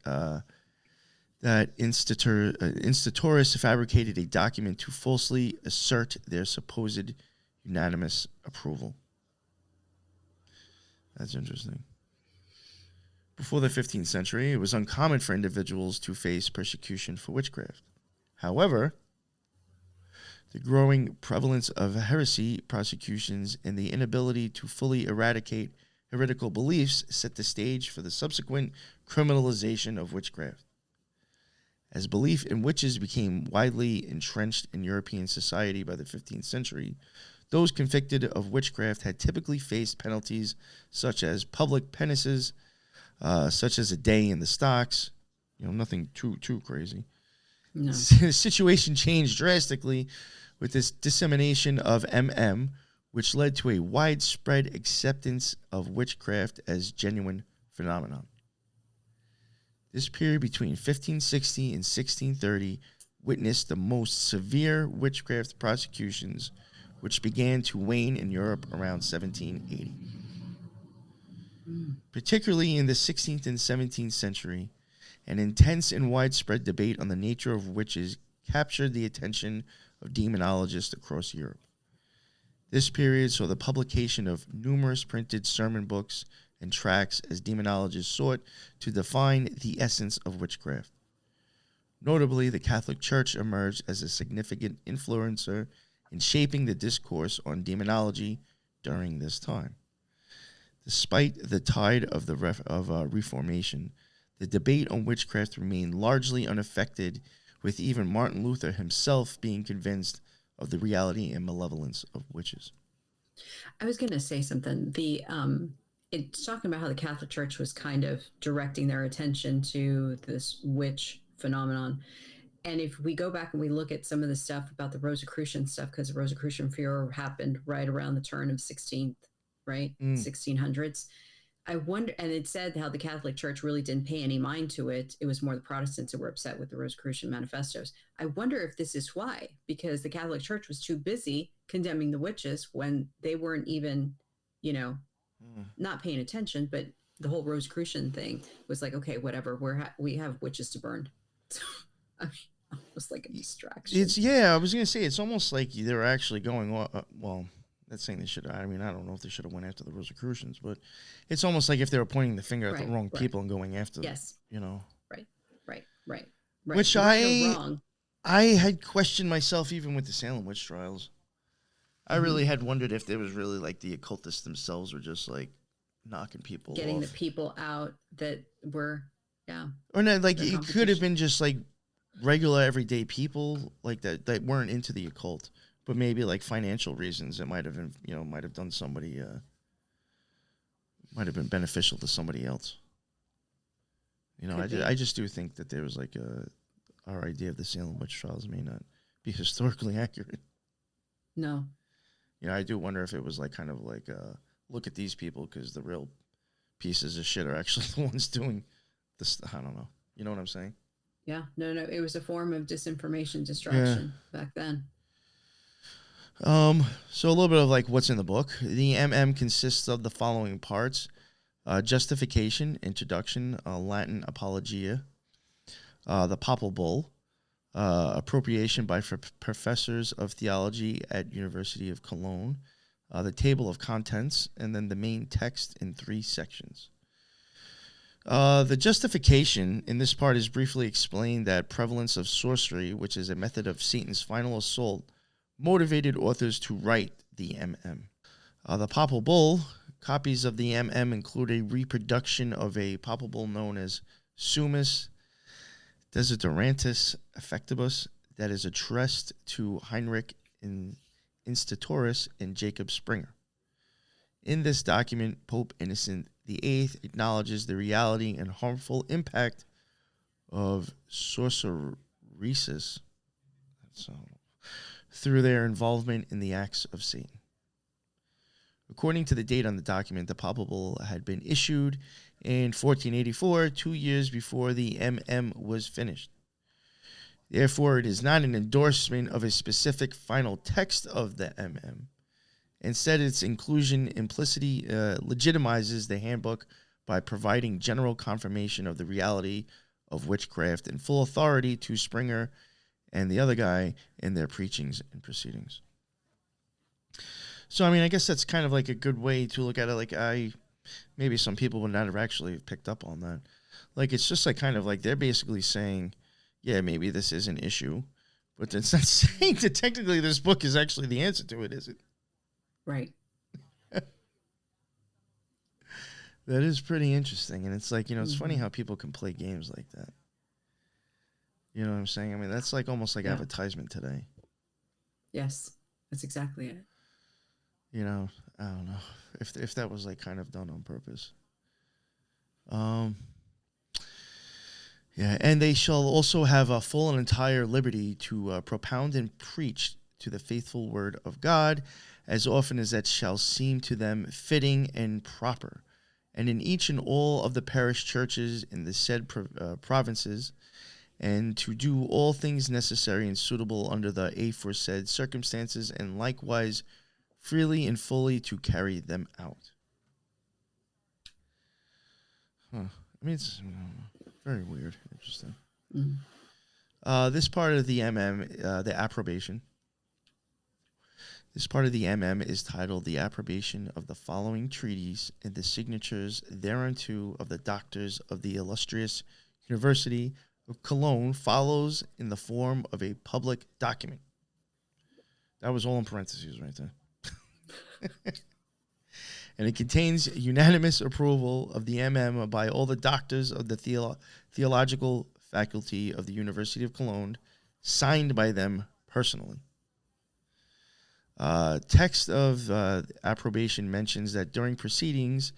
Institoris fabricated a document to falsely assert their supposed unanimous approval. That's interesting. Before the 15th century, it was uncommon for individuals to face persecution for witchcraft. However, the growing prevalence of heresy prosecutions and the inability to fully eradicate heretical beliefs set the stage for the subsequent criminalization of witchcraft. As belief in witches became widely entrenched in European society by the 15th century, those convicted of witchcraft had typically faced penalties such as public penances, such as a day in the stocks. Nothing too crazy. No. The situation changed drastically with this dissemination of which led to a widespread acceptance of witchcraft as genuine phenomenon. This period between 1560 and 1630 witnessed the most severe witchcraft prosecutions, which began to wane in Europe around 1780. Particularly in the 16th and 17th century, an intense and widespread debate on the nature of witches captured the attention of demonologists across Europe. This period saw the publication of numerous printed sermon books and tracts as demonologists sought to define the essence of witchcraft. Notably, the Catholic Church emerged as a significant influencer in shaping the discourse on demonology during this time. Despite the tide of the Reformation, the debate on witchcraft remained largely unaffected, with even Martin Luther himself being convinced of the reality and malevolence of witches. I was going to say something. It's talking about how the Catholic Church was kind of directing their attention to this witch phenomenon. And if we go back and we look at some of the stuff about the Rosicrucian stuff, because the Rosicrucian furor happened right around the turn of 1600s. I wonder, and it said how the Catholic Church really didn't pay any mind to it. It was more the Protestants who were upset with the Rosicrucian manifestos. I wonder if this is why, because the Catholic Church was too busy condemning the witches when they weren't even, not paying attention, but the whole Rosicrucian thing was like, okay, whatever, we have witches to burn. So, I mean, almost like a distraction. I was going to say, it's almost like they're actually going, that's saying they should. I mean, I don't know if they should have went after the Rosicrucians, but it's almost like if they were pointing the finger at the wrong people and going after them. Yes. Right. Which right I had questioned myself even with the Salem witch trials. I really had wondered if there was really like the occultists themselves were just like knocking people getting off. the people out that were, or not, like it could have been just like regular everyday people like that weren't into the occult. But maybe like financial reasons, it might have been, might have done somebody, might have been beneficial to somebody else. I just do think that there was like our idea of the Salem witch trials may not be historically accurate. No. I do wonder if it was like kind of like look at these people because the real pieces of shit are actually the ones doing this. I don't know. You know what I'm saying? Yeah. No. It was a form of disinformation, distraction back then. So a little bit of like what's in the book. The consists of the following parts: justification, introduction, Latin apologia, the Papal Bull, appropriation by professors of theology at University of Cologne, the table of contents, and then the main text in 3 sections. The justification in this part is briefly explained that prevalence of sorcery, which is a method of Satan's final assault, motivated authors to write the The Papal Bull, copies of the include a reproduction of a papal bull known as Summus Desiderantis Effectibus that is addressed to Heinrich Instatoris and Jacob Springer. In this document, Pope Innocent VIII acknowledges the reality and harmful impact of sorceresses through their involvement in the acts of Satan. According to the date on the document, the Papal Bull had been issued in 1484, 2 years before the was finished. Therefore, it is not an endorsement of a specific final text of the Instead, its inclusion implicitly legitimizes the handbook by providing general confirmation of the reality of witchcraft and full authority to Springer and the other guy in their preachings and proceedings. So, I mean, I guess that's kind of like a good way to look at it. Like, I maybe some people would not have actually picked up on that. Like, it's just like kind of like they're basically saying, yeah, maybe this is an issue, but it's not saying that technically this book is actually the answer to it, is it? Right. That is pretty interesting. And it's like, it's funny how people can play games like that. You know what I'm saying? I mean, that's like almost like advertisement today. Yes, that's exactly it. I don't know if that was like kind of done on purpose. Yeah, and they shall also have a full and entire liberty to propound and preach to the faithful word of God as often as that shall seem to them fitting and proper. And in each and all of the parish churches in the said provinces, and to do all things necessary and suitable under the aforesaid circumstances, and likewise freely and fully to carry them out. I mean, it's very weird. Interesting. This part of the the approbation. This part of the is titled The Approbation of the Following Treaties and the Signatures thereunto of the Doctors of the Illustrious University of Cologne, follows in the form of a public document. That was all in parentheses right there. And it contains unanimous approval of the by all the doctors of the theological faculty of the University of Cologne, signed by them personally. Text of approbation mentions that during proceedings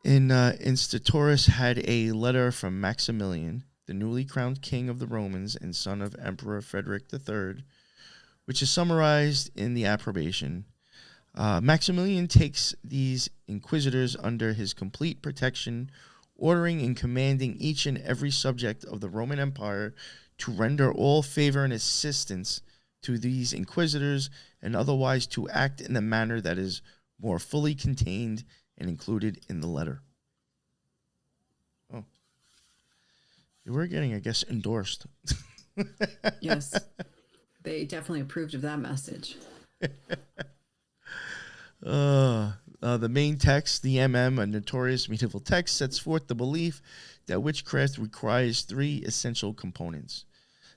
in Instatoris had a letter from Maximilian, the newly crowned king of the Romans and son of Emperor Frederick III, which is summarized in the approbation. Maximilian takes these inquisitors under his complete protection, ordering and commanding each and every subject of the Roman Empire to render all favor and assistance to these inquisitors, and otherwise to act in the manner that is more fully contained and included in the letter. Oh. We're getting, I guess, endorsed. Yes. They definitely approved of that message. The main text, the a notorious medieval text, sets forth the belief that witchcraft requires three essential components: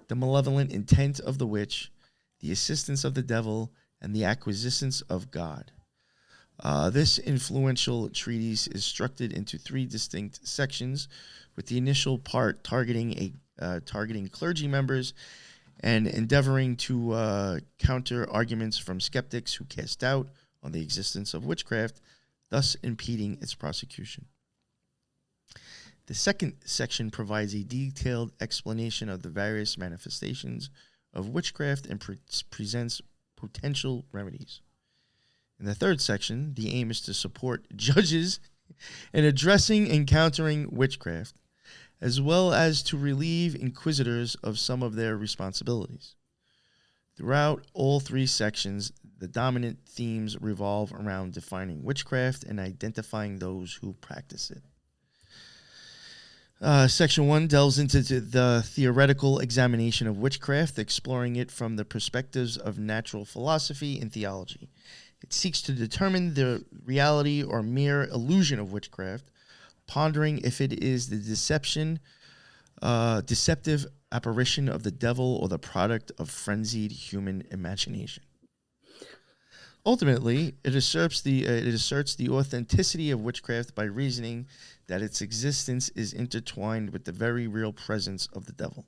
the malevolent intent of the witch, the assistance of the devil, and the acquiescence of God. This influential treatise is structured into three distinct sections, with the initial part targeting clergy members and endeavoring to counter arguments from skeptics who cast doubt on the existence of witchcraft, thus impeding its prosecution. The second section provides a detailed explanation of the various manifestations of witchcraft and presents potential remedies. In the third section, the aim is to support judges in addressing and countering witchcraft, as well as to relieve inquisitors of some of their responsibilities. Throughout all three sections, the dominant themes revolve around defining witchcraft and identifying those who practice it. Section 1 delves into the theoretical examination of witchcraft, exploring it from the perspectives of natural philosophy and theology. It seeks to determine the reality or mere illusion of witchcraft, pondering if it is the deceptive apparition of the devil or the product of frenzied human imagination. Ultimately, it asserts the authenticity of witchcraft by reasoning that its existence is intertwined with the very real presence of the devil.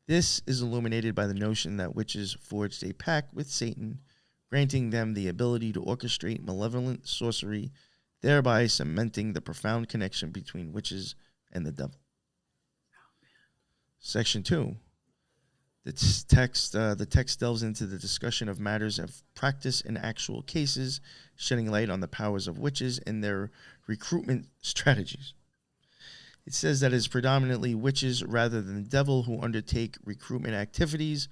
This is illuminated by the notion that witches forged a pact with Satan, granting them the ability to orchestrate malevolent sorcery, thereby cementing the profound connection between witches and the devil. Section 2. The text delves into the discussion of matters of practice and actual cases, shedding light on the powers of witches and their recruitment strategies. It says that it is predominantly witches rather than the devil who undertake recruitment activities,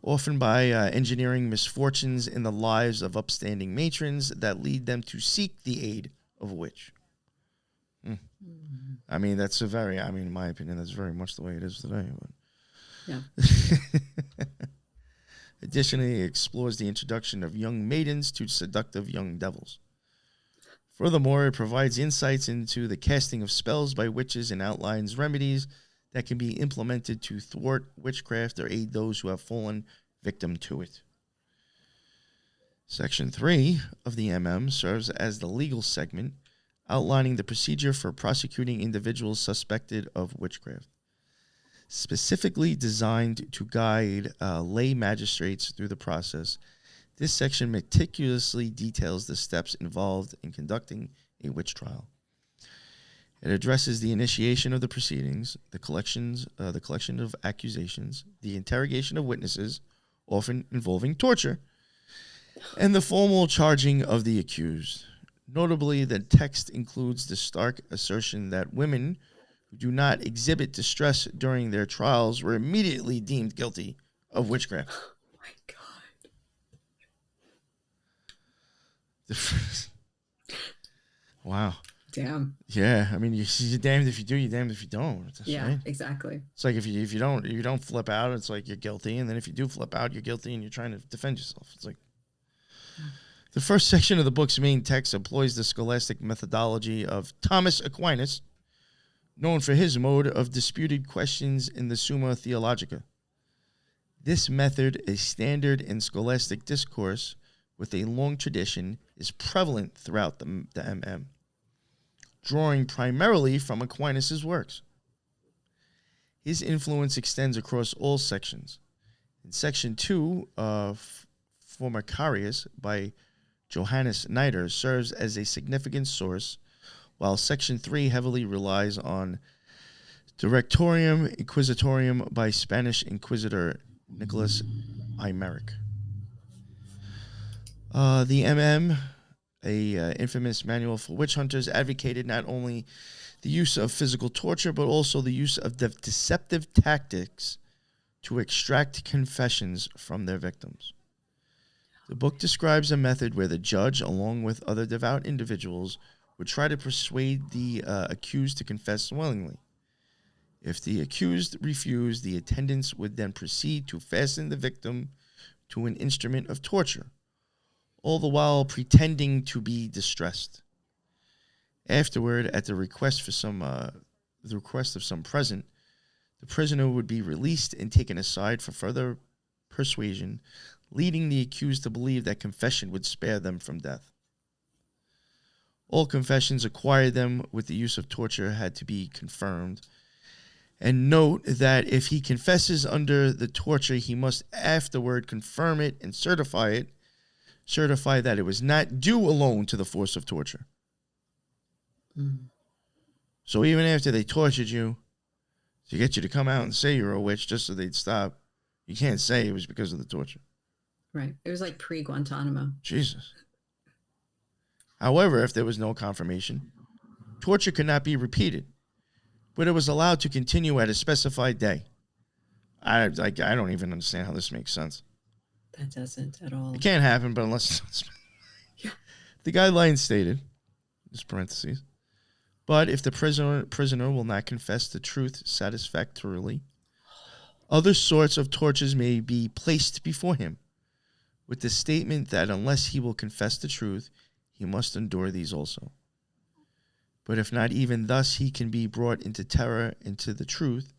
often by engineering misfortunes in the lives of upstanding matrons that lead them to seek the aid of a witch. I mean, in my opinion, that's very much the way it is today. But. Yeah. Additionally, it explores the introduction of young maidens to seductive young devils. Furthermore, it provides insights into the casting of spells by witches and outlines remedies that can be implemented to thwart witchcraft or aid those who have fallen victim to it. Section 3 of the MM serves as the legal segment, outlining the procedure for prosecuting individuals suspected of witchcraft. Specifically designed to guide lay magistrates through the process, this section meticulously details the steps involved in conducting a witch trial. It addresses the initiation of the proceedings, the collection of accusations, the interrogation of witnesses, often involving torture, and the formal charging of the accused. Notably, the text includes the stark assertion that women who do not exhibit distress during their trials were immediately deemed guilty of witchcraft. Oh my God. Wow. Damn. Yeah, I mean, you're damned if you do, you're damned if you don't. That's Yeah, right. exactly. It's like if you don't flip out, it's like you're guilty, and then if you do flip out, you're guilty, and you're trying to defend yourself. It's like the first section of the book's main text employs the scholastic methodology of Thomas Aquinas, known for his mode of disputed questions in the Summa Theologica. This method, a standard in scholastic discourse with a long tradition, is prevalent throughout the MM, drawing primarily from Aquinas' works. His influence extends across all sections. In Section 2 of Formicarius by Johannes Nider serves as a significant source, while Section 3 heavily relies on Directorium Inquisitorium by Spanish Inquisitor Nicholas Aymeric. The MM, a infamous manual for witch hunters, advocated not only the use of physical torture, but also the use of deceptive tactics to extract confessions from their victims. The book describes a method where the judge, along with other devout individuals, would try to persuade the accused to confess willingly. If the accused refused, the attendants would then proceed to fasten the victim to an instrument of torture, all the while pretending to be distressed. Afterward, at the request of some present, the prisoner would be released and taken aside for further persuasion, leading the accused to believe that confession would spare them from death. All confessions acquired them with the use of torture had to be confirmed. And note that if he confesses under the torture, he must afterward confirm it and certify that it was not due alone to the force of torture. Mm. So even after they tortured you to get you to come out and say you're a witch just so they'd stop, you can't say it was because of the torture. Right. It was like pre-Guantanamo. Jesus. However, if there was no confirmation, torture could not be repeated, but it was allowed to continue at a specified day. I don't even understand how this makes sense. That doesn't at all. It can't happen, but unless Yeah. the guidelines stated, just parentheses, but if the prisoner will not confess the truth satisfactorily, other sorts of tortures may be placed before him, with the statement that unless he will confess the truth, he must endure these also. But if not even thus he can be brought into terror into the truth,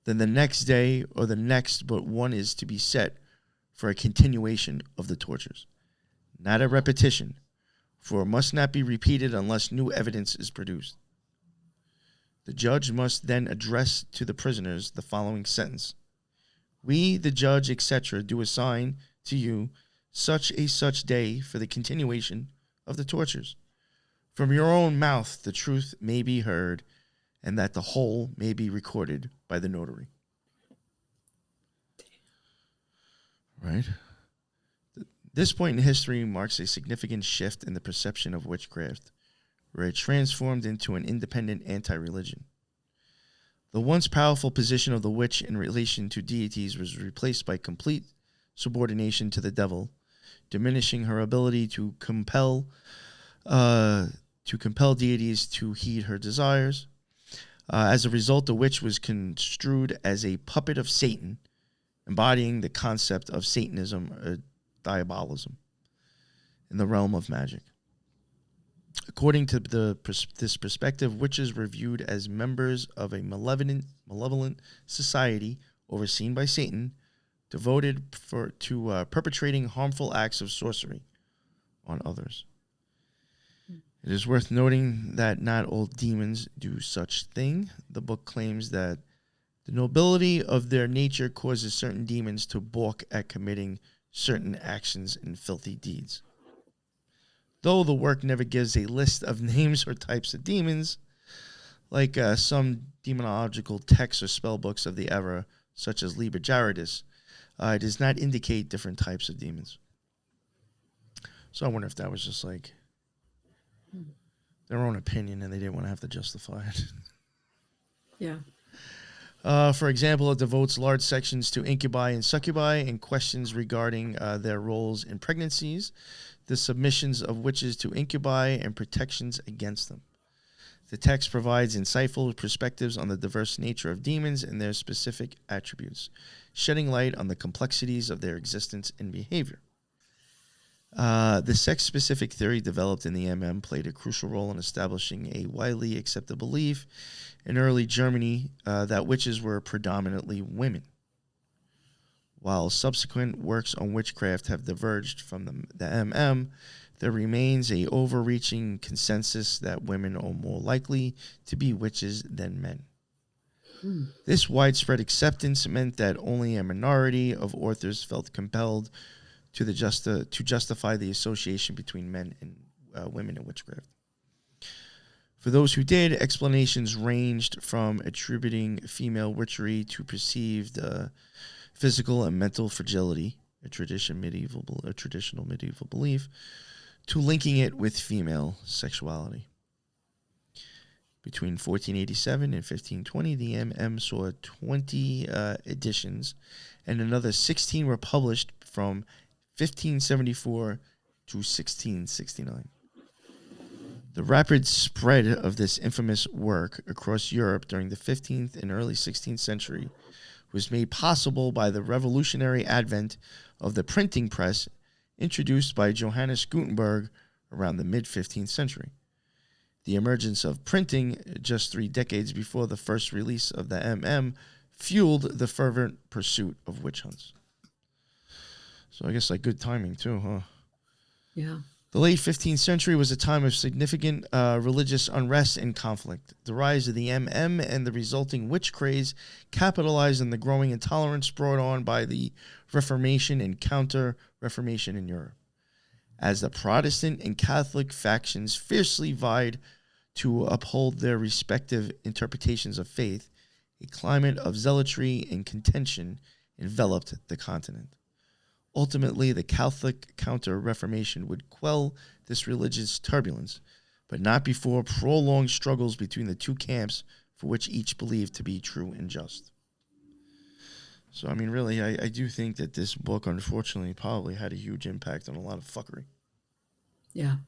then the next day or the next but one is to be set for a continuation of the tortures, not a repetition, for it must not be repeated unless new evidence is produced. The judge must then address to the prisoners the following sentence: "We, the judge, etc., do assign to you such a such day for the continuation of the tortures. From your own mouth the truth may be heard, and that the whole may be recorded by the notary." Right? This point in history marks a significant shift in the perception of witchcraft, where it transformed into an independent anti-religion. The once powerful position of the witch in relation to deities was replaced by complete subordination to the devil, diminishing her ability to compel deities to heed her desires. As a result, the witch was construed as a puppet of Satan, embodying the concept of Satanism or diabolism in the realm of magic. According to this perspective, witches were viewed as members of a malevolent society overseen by Satan, devoted to perpetrating harmful acts of sorcery on others. It is worth noting that not all demons do such thing. The book claims that the nobility of their nature causes certain demons to balk at committing certain actions and filthy deeds. Though the work never gives a list of names or types of demons, like some demonological texts or spell books of the era, such as Liber Jaredis, it does not indicate different types of demons. So I wonder if that was just like their own opinion and they didn't want to have to justify it. Yeah. For example, it devotes large sections to incubi and succubi and questions regarding their roles in pregnancies, the submissions of witches to incubi, and protections against them. The text provides insightful perspectives on the diverse nature of demons and their specific attributes, shedding light on the complexities of their existence and behavior. The sex-specific theory developed in the MM played a crucial role in establishing a widely accepted belief in early Germany that witches were predominantly women. While subsequent works on witchcraft have diverged from the MM, there remains a overreaching consensus that women are more likely to be witches than men. This widespread acceptance meant that only a minority of authors felt compelled to justify the association between men and women in witchcraft. For those who did, explanations ranged from attributing female witchery to perceived physical and mental fragility, a traditional medieval belief, to linking it with female sexuality. Between 1487 and 1520, the MM saw 20 editions, and another 16 were published from 1574 to 1669. The rapid spread of this infamous work across Europe during the 15th and early 16th century was made possible by the revolutionary advent of the printing press introduced by Johannes Gutenberg around the mid-15th century. The emergence of printing just 3 decades before the first release of the MM fueled the fervent pursuit of witch hunts. So I guess like good timing too, huh? Yeah. The late 15th century was a time of significant religious unrest and conflict. The rise of the MM and the resulting witch craze capitalized on the growing intolerance brought on by the Reformation and Counter-Reformation in Europe. As the Protestant and Catholic factions fiercely vied to uphold their respective interpretations of faith, a climate of zealotry and contention enveloped the continent. Ultimately, the Catholic Counter-Reformation would quell this religious turbulence, but not before prolonged struggles between the two camps for which each believed to be true and just. So, I mean, really, I do think that this book, unfortunately, probably had a huge impact on a lot of fuckery. Yeah.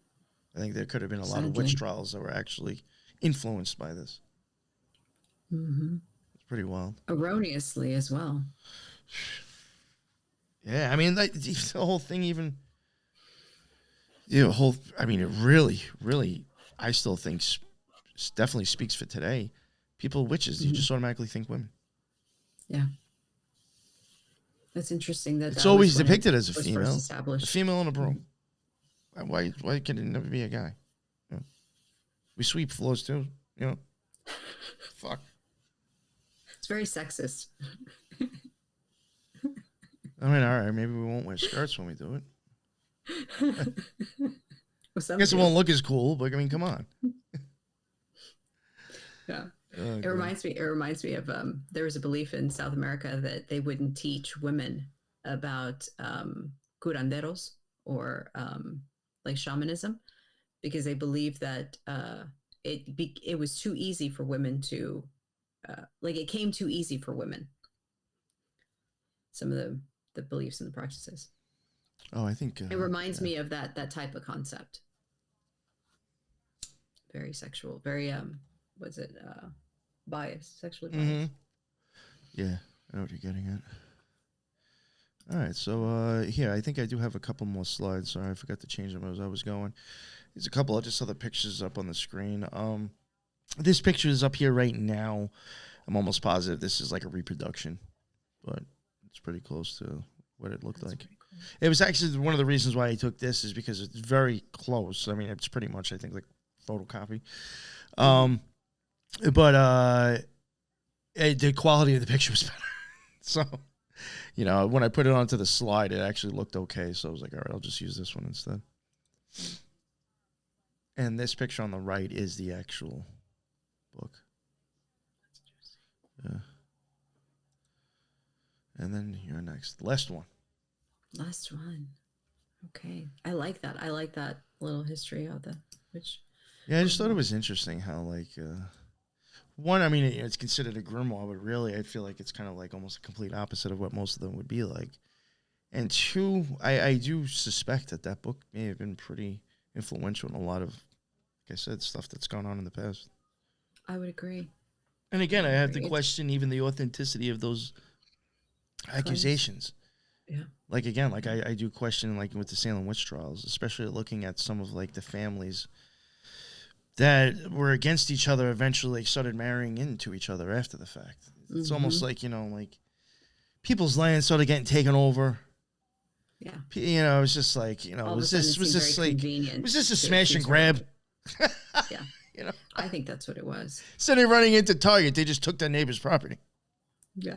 I think there could have been a lot of witch trials that were actually influenced by this. Mm-hmm. It's pretty wild. Erroneously as well. Yeah, I mean, like, the whole thing even, I mean, it really, really, I still think definitely speaks for today. People, witches, you just automatically think women. Yeah. That's interesting. It's always depicted as a female. A Established. female in a broom. Why can it never be a guy? You know? We sweep floors too, you know? Fuck. It's very sexist. I mean, all right, maybe we won't wear skirts when we do it. I guess it won't look as cool, but I mean, come on. Yeah. It reminds me of there was a belief in South America that they wouldn't teach women about curanderos or like shamanism because they believed that it was too easy for women to it came too easy for women. Some of the beliefs and the practices. Oh, I think it reminds me of that type of concept. Very sexual, very biased, sexually biased. Mm-hmm. Yeah, I know what you're getting at. All right, so here, I think I do have a couple more slides. Sorry, I forgot to change them as I was going. There's a couple of just other pictures up on the screen. This picture is up here right now. I'm almost positive this is like a reproduction, but it's pretty close to what it looked like. Cool. It was actually one of the reasons why I took this is because it's very close. I mean, it's pretty much, I think, like photocopy. But the quality of the picture was better. So, you know, when I put it onto the slide, it actually looked okay. So I was like, all right, I'll just use this one instead. And this picture on the right is the actual book. Yeah. And then you're next. Last one. Last one. Okay. I like that. I like that little history of the which. Yeah, I just thought it was interesting how, like, one, I mean, it's considered a grimoire, but really I feel like it's kind of like almost a complete opposite of what most of them would be like. And two, I do suspect that book may have been pretty influential in a lot of, like I said, stuff that's gone on in the past. I would agree. And again, I have to question even the authenticity of those accusations. Yeah. Like, again, like I do question, like with the Salem witch trials, especially looking at some of like the families that were against each other eventually started marrying into each other after the fact. It's almost like, you know, like people's land started getting taken over. Yeah. You know, it was just like, you know, was this a smash and grab? Yeah. You know, I think that's what it was. Instead of running into Target, they just took their neighbor's property. Yeah.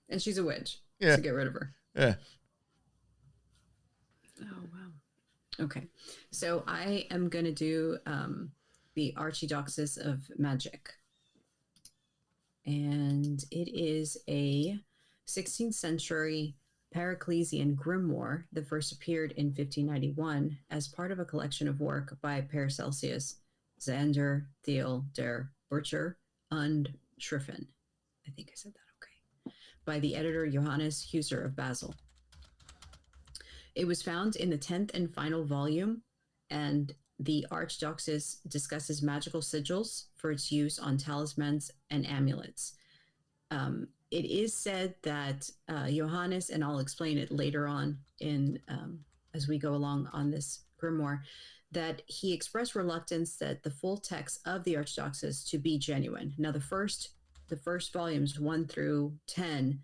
And she's a witch. Yeah. So get rid of her. Yeah. Oh, wow. Okay. So I am going to do the Archidoxis of Magic. And it is a 16th century Paracelsian grimoire that first appeared in 1591 as part of a collection of work by Paracelsus, Zander, Thiel, der Burcher, und Schriffen. I think I said that okay. By the editor Johannes Huser of Basel. It was found in the 10th and final volume, and the Archidoxis discusses magical sigils for its use on talismans and amulets. It is said that Johannes, and I'll explain it later on in as we go along on this grimoire, that he expressed reluctance that the full text of the Archidoxis to be genuine. Now, the first volumes 1 through 10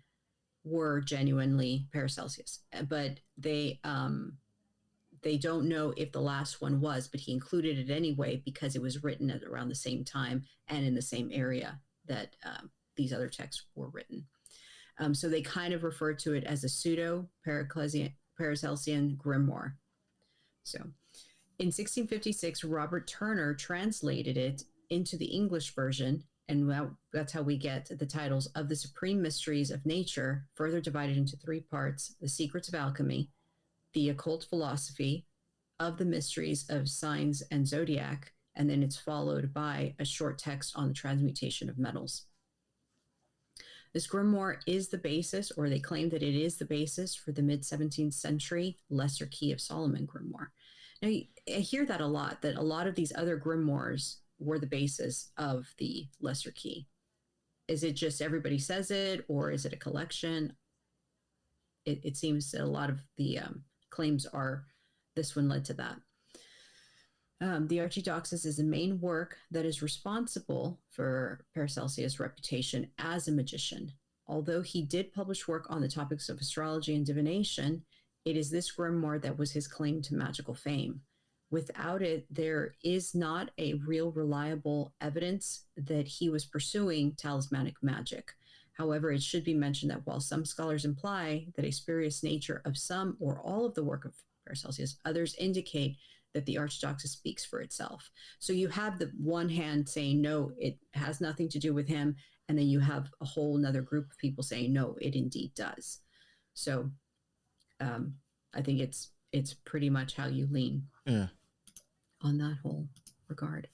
were genuinely Paracelsus, but they don't know if the last one was, but he included it anyway because it was written at around the same time and in the same area that these other texts were written. So they kind of refer to it as a pseudo Paracelsian grimoire. So in 1656, Robert Turner translated it into the English version, and that's how we get the titles of the Supreme Mysteries of Nature, further divided into 3 parts: The Secrets of Alchemy, The Occult Philosophy, Of the Mysteries of Signs and Zodiac, and then it's followed by a short text on the transmutation of metals. This grimoire is the basis, or they claim that it is the basis for the mid-17th century Lesser Key of Solomon grimoire. Now, I hear that a lot of these other grimoires were the basis of the Lesser Key. Is it just everybody says it, or is it a collection? It seems that a lot of the claims are this one led to that. The Archidoxis is the main work that is responsible for Paracelsus' reputation as a magician. Although he did publish work on the topics of astrology and divination, it is this grimoire that was his claim to magical fame. Without it, there is not a real reliable evidence that he was pursuing talismanic magic. However, it should be mentioned that while some scholars imply that a spurious nature of some or all of the work of Paracelsus, others indicate that the Archidoxis speaks for itself. So you have the one hand saying, no, it has nothing to do with him. And then you have a whole nother group of people saying, no, it indeed does. So I think it's pretty much how you lean on that whole regard.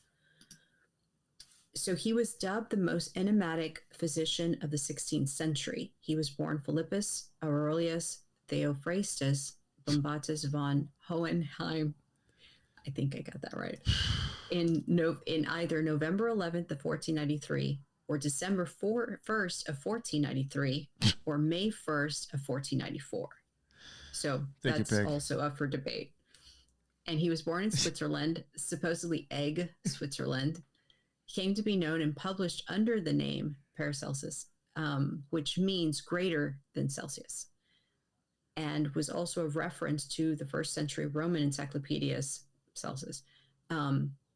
So he was dubbed the most enigmatic physician of the 16th century. He was born Philippus Aurelius Theophrastus Bombatus von Hohenheim. I think I got that right. In either November 11th of 1493 or December 1st of 1493 or May 1st of 1494. So that's also up for debate. and he was born in Switzerland, supposedly Egg, Switzerland. He came to be known and published under the name Paracelsus, which means greater than Celsius, and was also a reference to the first century Roman encyclopedias Celsus,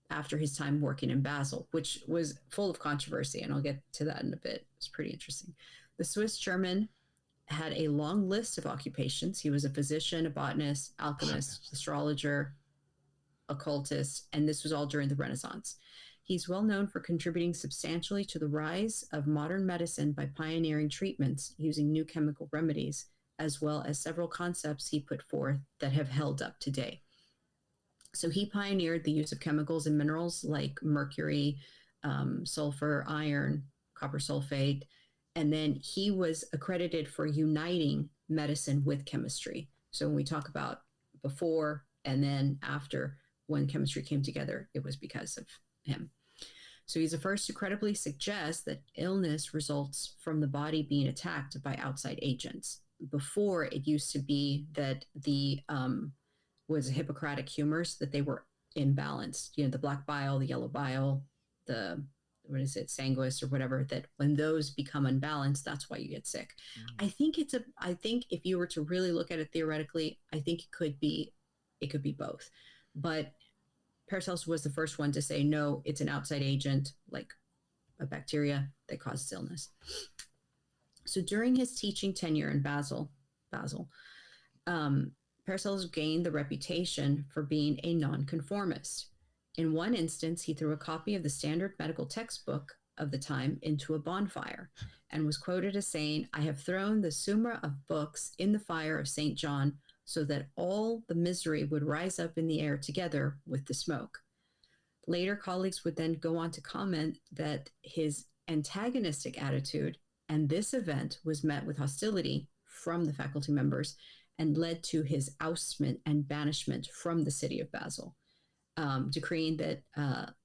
after his time working in Basel, which was full of controversy, and I'll get to that in a bit. It's pretty interesting. The Swiss German had a long list of occupations. He was a physician, a botanist, alchemist, astrologer, occultist, and this was all during the Renaissance. He's well known for contributing substantially to the rise of modern medicine by pioneering treatments using new chemical remedies, as well as several concepts he put forth that have held up today. So he pioneered the use of chemicals and minerals like mercury, sulfur, iron, copper sulfate, and then he was accredited for uniting medicine with chemistry. So when we talk about before and then after, when chemistry came together, it was because of him. So he's the first to credibly suggest that illness results from the body being attacked by outside agents. Before, it used to be that the was Hippocratic humors, that they were imbalanced. You know, the black bile, the yellow bile, the sanguis or whatever, that when those become unbalanced, that's why you get sick. I think if you were to really look at it theoretically, I think it could be both. But Paracelsus was the first one to say, no, it's an outside agent, like a bacteria, that causes illness. So during his teaching tenure in Basel, Paracelsus gained the reputation for being a nonconformist. In one instance, he threw a copy of the standard medical textbook of the time into a bonfire and was quoted as saying, "I have thrown the Summa of books in the fire of St. John so that all the misery would rise up in the air together with the smoke." Later, colleagues would then go on to comment that his antagonistic attitude and this event was met with hostility from the faculty members and led to his oustment and banishment from the city of Basel, decreeing that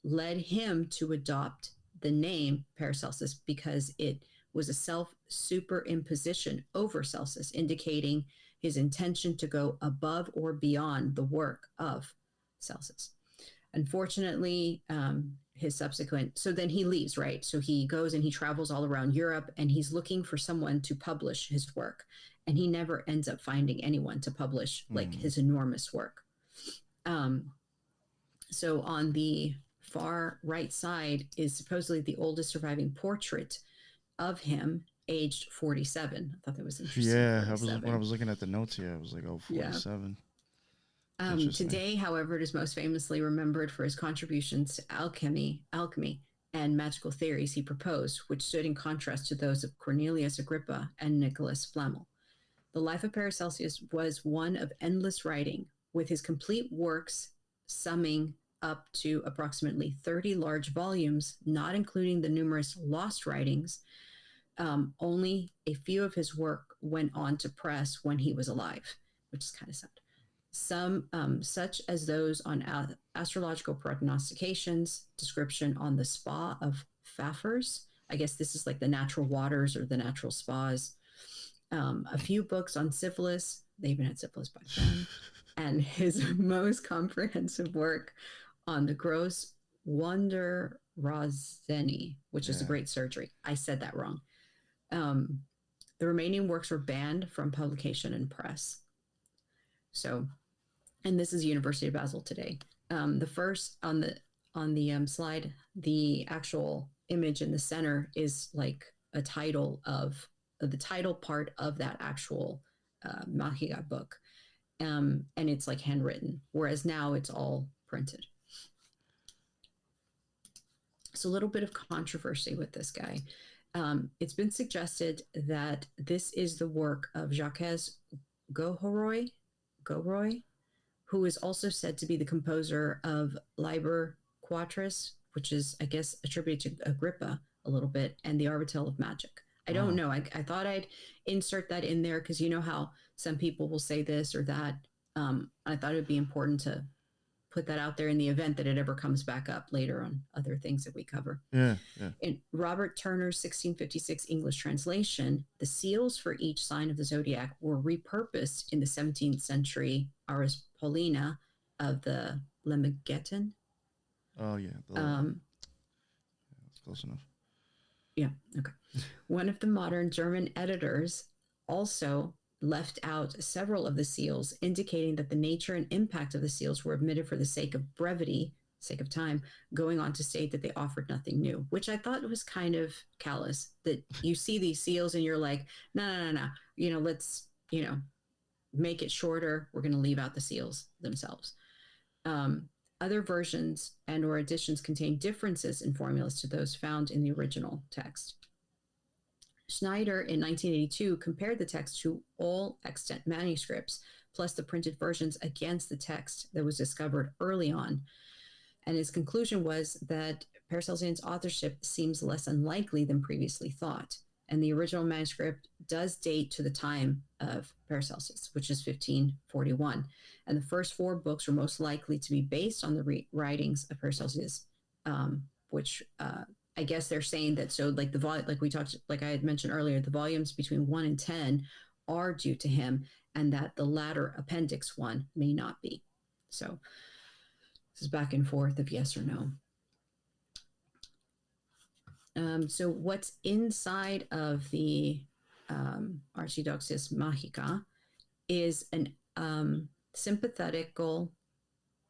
led him to adopt the name Paracelsus because it was a self-superimposition over Celsus, indicating his intention to go above or beyond the work of Celsus. Unfortunately, his subsequent, so then he leaves, right? So he goes and he travels all around Europe and he's looking for someone to publish his work. And he never ends up finding anyone to publish like his enormous work. So on the far right side is supposedly the oldest surviving portrait of him, aged 47. I thought that was interesting. Yeah, when I was looking at the notes here, I was like, 47. Today, however, it is most famously remembered for his contributions to alchemy, and magical theories he proposed, which stood in contrast to those of Cornelius Agrippa and Nicholas Flamel. The life of Paracelsus was one of endless writing, with his complete works summing up to approximately 30 large volumes, not including the numerous lost writings. Only a few of his work went on to press when he was alive, which is kind of sad. Some, such as those on astrological prognostications, description on the spa of Pfaffers. I guess this is like the natural waters or the natural spas. A few books on syphilis. They even had syphilis back then. And his most comprehensive work on the gross Wunderrazeni, which is a great surgery. I said that wrong. The remaining works were banned from publication and press. So, and this is University of Basel today. The first on the slide, the actual image in the center is like a title of the title part of that actual Magica book. And it's like handwritten, whereas now it's all printed. So a little bit of controversy with this guy. It's been suggested that this is the work of Jacques Gohoroy, who is also said to be the composer of Liber Quatris, which is, I guess, attributed to Agrippa a little bit, and the Arbitel of Magic. I don't know. I thought I'd insert that in there because you know how some people will say this or that. I thought it would be important to put that out there in the event that it ever comes back up later on other things that we cover. Yeah. In Robert Turner's 1656 English translation, the seals for each sign of the zodiac were repurposed in the 17th century Ars Paulina of the Lemgetten. Oh yeah. That's close enough. Yeah. Okay. One of the modern German editors also left out several of the seals, indicating that the nature and impact of the seals were omitted for the sake of brevity, sake of time, going on to state that they offered nothing new, which I thought was kind of callous, that you see these seals and you're like, no. Let's, make it shorter. We're going to leave out the seals themselves. Other versions and or editions contain differences in formulas to those found in the original text. Schneider in 1982 compared the text to all extant manuscripts plus the printed versions against the text that was discovered early on. And his conclusion was that Paracelsian's authorship seems less unlikely than previously thought. And the original manuscript does date to the time of Paracelsus, which is 1541. And the first 4 books were most likely to be based on the writings of Paracelsus, which I guess they're saying that, so like the volume, like I had mentioned earlier, the volumes between 1 and 10 are due to him, and that the latter appendix 1 may not be. So this is back and forth of yes or no. So what's inside of the Archidoxis Magica is an sympathetical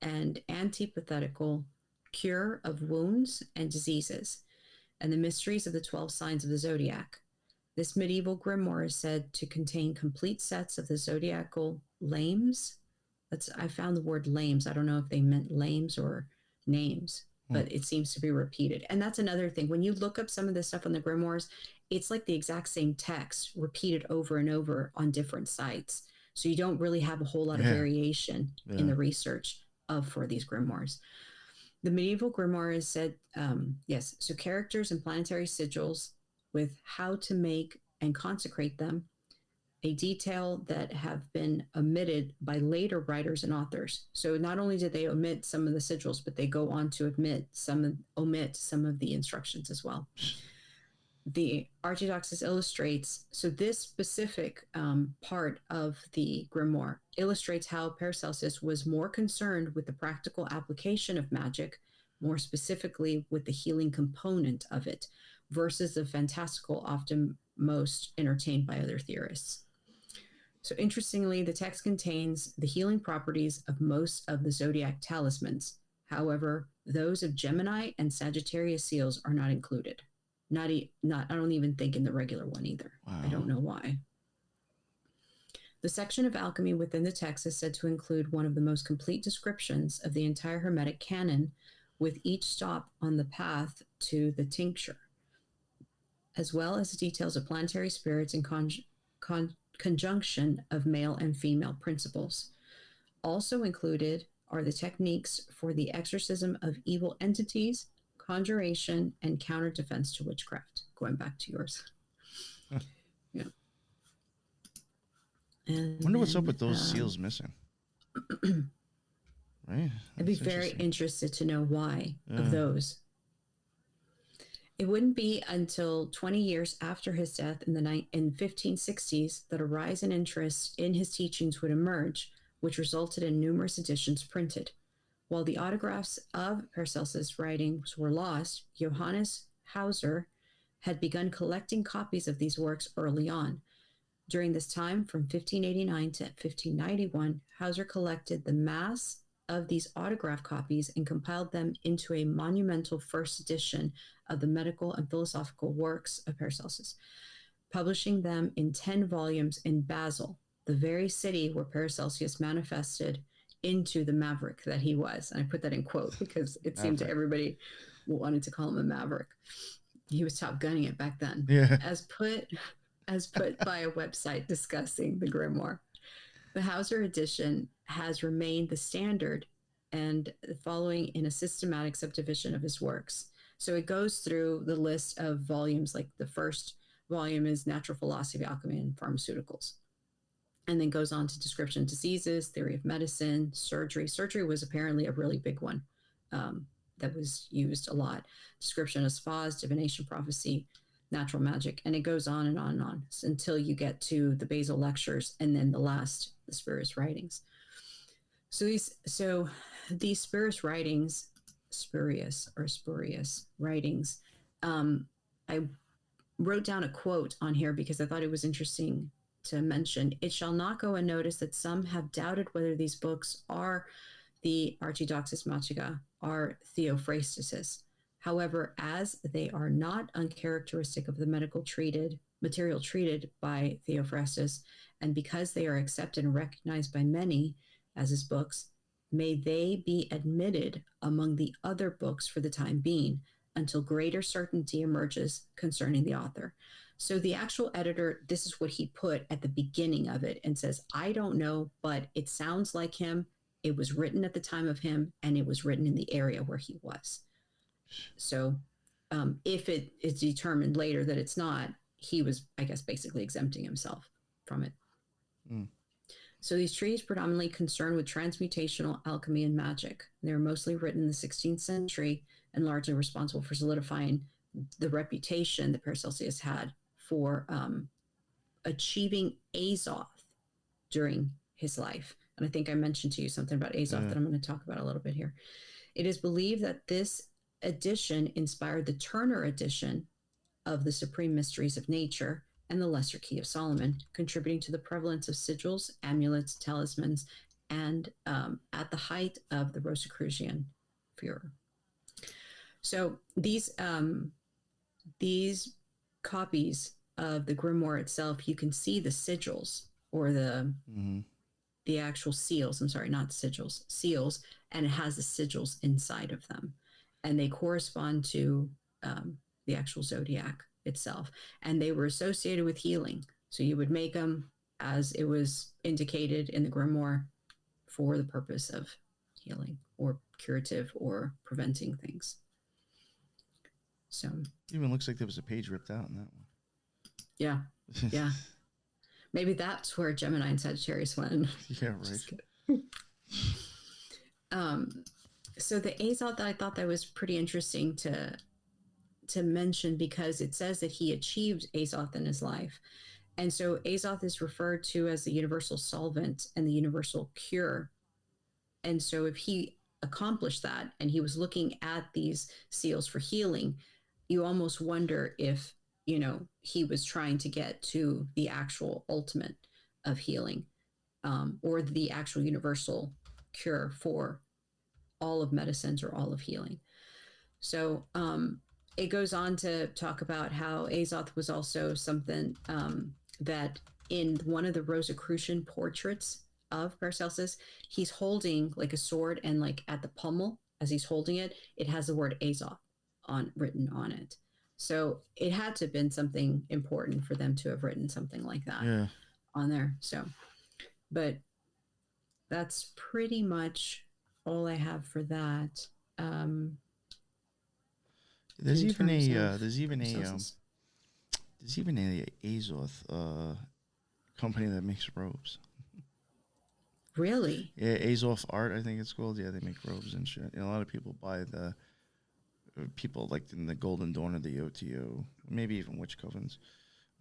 and antithetical cure of wounds and diseases, and the mysteries of the 12 signs of the zodiac. This medieval grimoire is said to contain complete sets of the zodiacal lames. I found the word lames. I don't know if they meant lames or names, but it seems to be repeated. And that's another thing. When you look up some of this stuff on the grimoires, it's like the exact same text repeated over and over on different sites. So you don't really have a whole lot of variation in the research for these grimoires. The medieval grimoire is said, so characters and planetary sigils with how to make and consecrate them, a detail that have been omitted by later writers and authors. So not only did they omit some of the sigils, but they go on to omit some of the instructions as well. The Archidoxis illustrates, so this specific part of the grimoire illustrates how Paracelsus was more concerned with the practical application of magic, more specifically with the healing component of it, versus the fantastical, often most entertained by other theorists. So interestingly, the text contains the healing properties of most of the zodiac talismans. However, those of Gemini and Sagittarius seals are not included. I don't even think in the regular one either. Wow. I don't know why. The section of alchemy within the text is said to include one of the most complete descriptions of the entire Hermetic canon, with each stop on the path to the tincture, as well as details of planetary spirits and conjunction of male and female principles. Also included are the techniques for the exorcism of evil entities, conjuration, and counter defense to witchcraft. Going back to yours. Yeah. And I wonder what's up with those seals missing. Right? I'd be very interested to know why of those. It wouldn't be until 20 years after his death in the 1560s that a rise in interest in his teachings would emerge, which resulted in numerous editions printed. While the autographs of Paracelsus' writings were lost, Johannes Hauser had begun collecting copies of these works early on. During this time, from 1589 to 1591, Hauser collected the mass of these autograph copies and compiled them into a monumental first edition of the medical and philosophical works of Paracelsus, publishing them in 10 volumes in Basel, the very city where Paracelsus manifested into the maverick that he was. And I put that in quote because it seemed to everybody wanted to call him a maverick. He was Top Gunning it back then. Yeah. As put by a website discussing the grimoire. The Hauser edition has remained the standard and following in a systematic subdivision of his works. So it goes through the list of volumes, like the first volume is Natural Philosophy, Alchemy, and Pharmaceuticals. And then goes on to description of diseases, theory of medicine, surgery. Surgery was apparently a really big one that was used a lot. Description of spas, divination, prophecy, natural magic, and it goes on and on and on until you get to the Basel lectures and then the spurious writings. So these spurious writings, I wrote down a quote on here because I thought it was interesting to mention. It shall not go unnoticed that some have doubted whether these books are the Archidoxis Magica are Theophrastus. However, as they are not uncharacteristic of the material treated by Theophrastus, and because they are accepted and recognized by many as his books, may they be admitted among the other books for the time being until greater certainty emerges concerning the author. So the actual editor, this is what he put at the beginning of it and says, I don't know, but it sounds like him. It was written at the time of him, and it was written in the area where he was. So if it is determined later that it's not, he was, I guess, basically exempting himself from it. Mm. So these treaties predominantly concerned with transmutational alchemy and magic. They were mostly written in the 16th century and largely responsible for solidifying the reputation that Paracelsus had for achieving Azoth during his life. And I think I mentioned to you something about Azoth that I'm going to talk about a little bit here. It is believed that this edition inspired the Turner edition of the Supreme Mysteries of Nature and the Lesser Key of Solomon, contributing to the prevalence of sigils, amulets, talismans, and at the height of the Rosicrucian furor. So these copies of the grimoire itself, you can see the sigils or the actual seals. I'm sorry, not sigils, seals, and it has the sigils inside of them, and they correspond to the actual zodiac itself, and they were associated with healing. So you would make them as it was indicated in the grimoire for the purpose of healing or curative or preventing things. So even looks like there was a page ripped out in that one. Yeah. Yeah. Maybe that's where Gemini and Sagittarius went. Yeah, right. So the Azoth, I thought that was pretty interesting to mention because it says that he achieved Azoth in his life. And so Azoth is referred to as the universal solvent and the universal cure. And so if he accomplished that and he was looking at these seals for healing, you almost wonder if, he was trying to get to the actual ultimate of healing, or the actual universal cure for all of medicines or all of healing. So it goes on to talk about how Azoth was also something that in one of the Rosicrucian portraits of Paracelsus, he's holding like a sword, and like at the pommel, as he's holding it, it has the word Azoth written on it. So it had to have been something important for them to have written something like that on there. So, but that's pretty much all I have for that. There's even a Azoth company that makes robes. Really? Yeah, Azoth Art, I think it's called. Yeah, they make robes and shit. A lot of people buy people like in the Golden Dawn or the OTO, maybe even Witch Covens.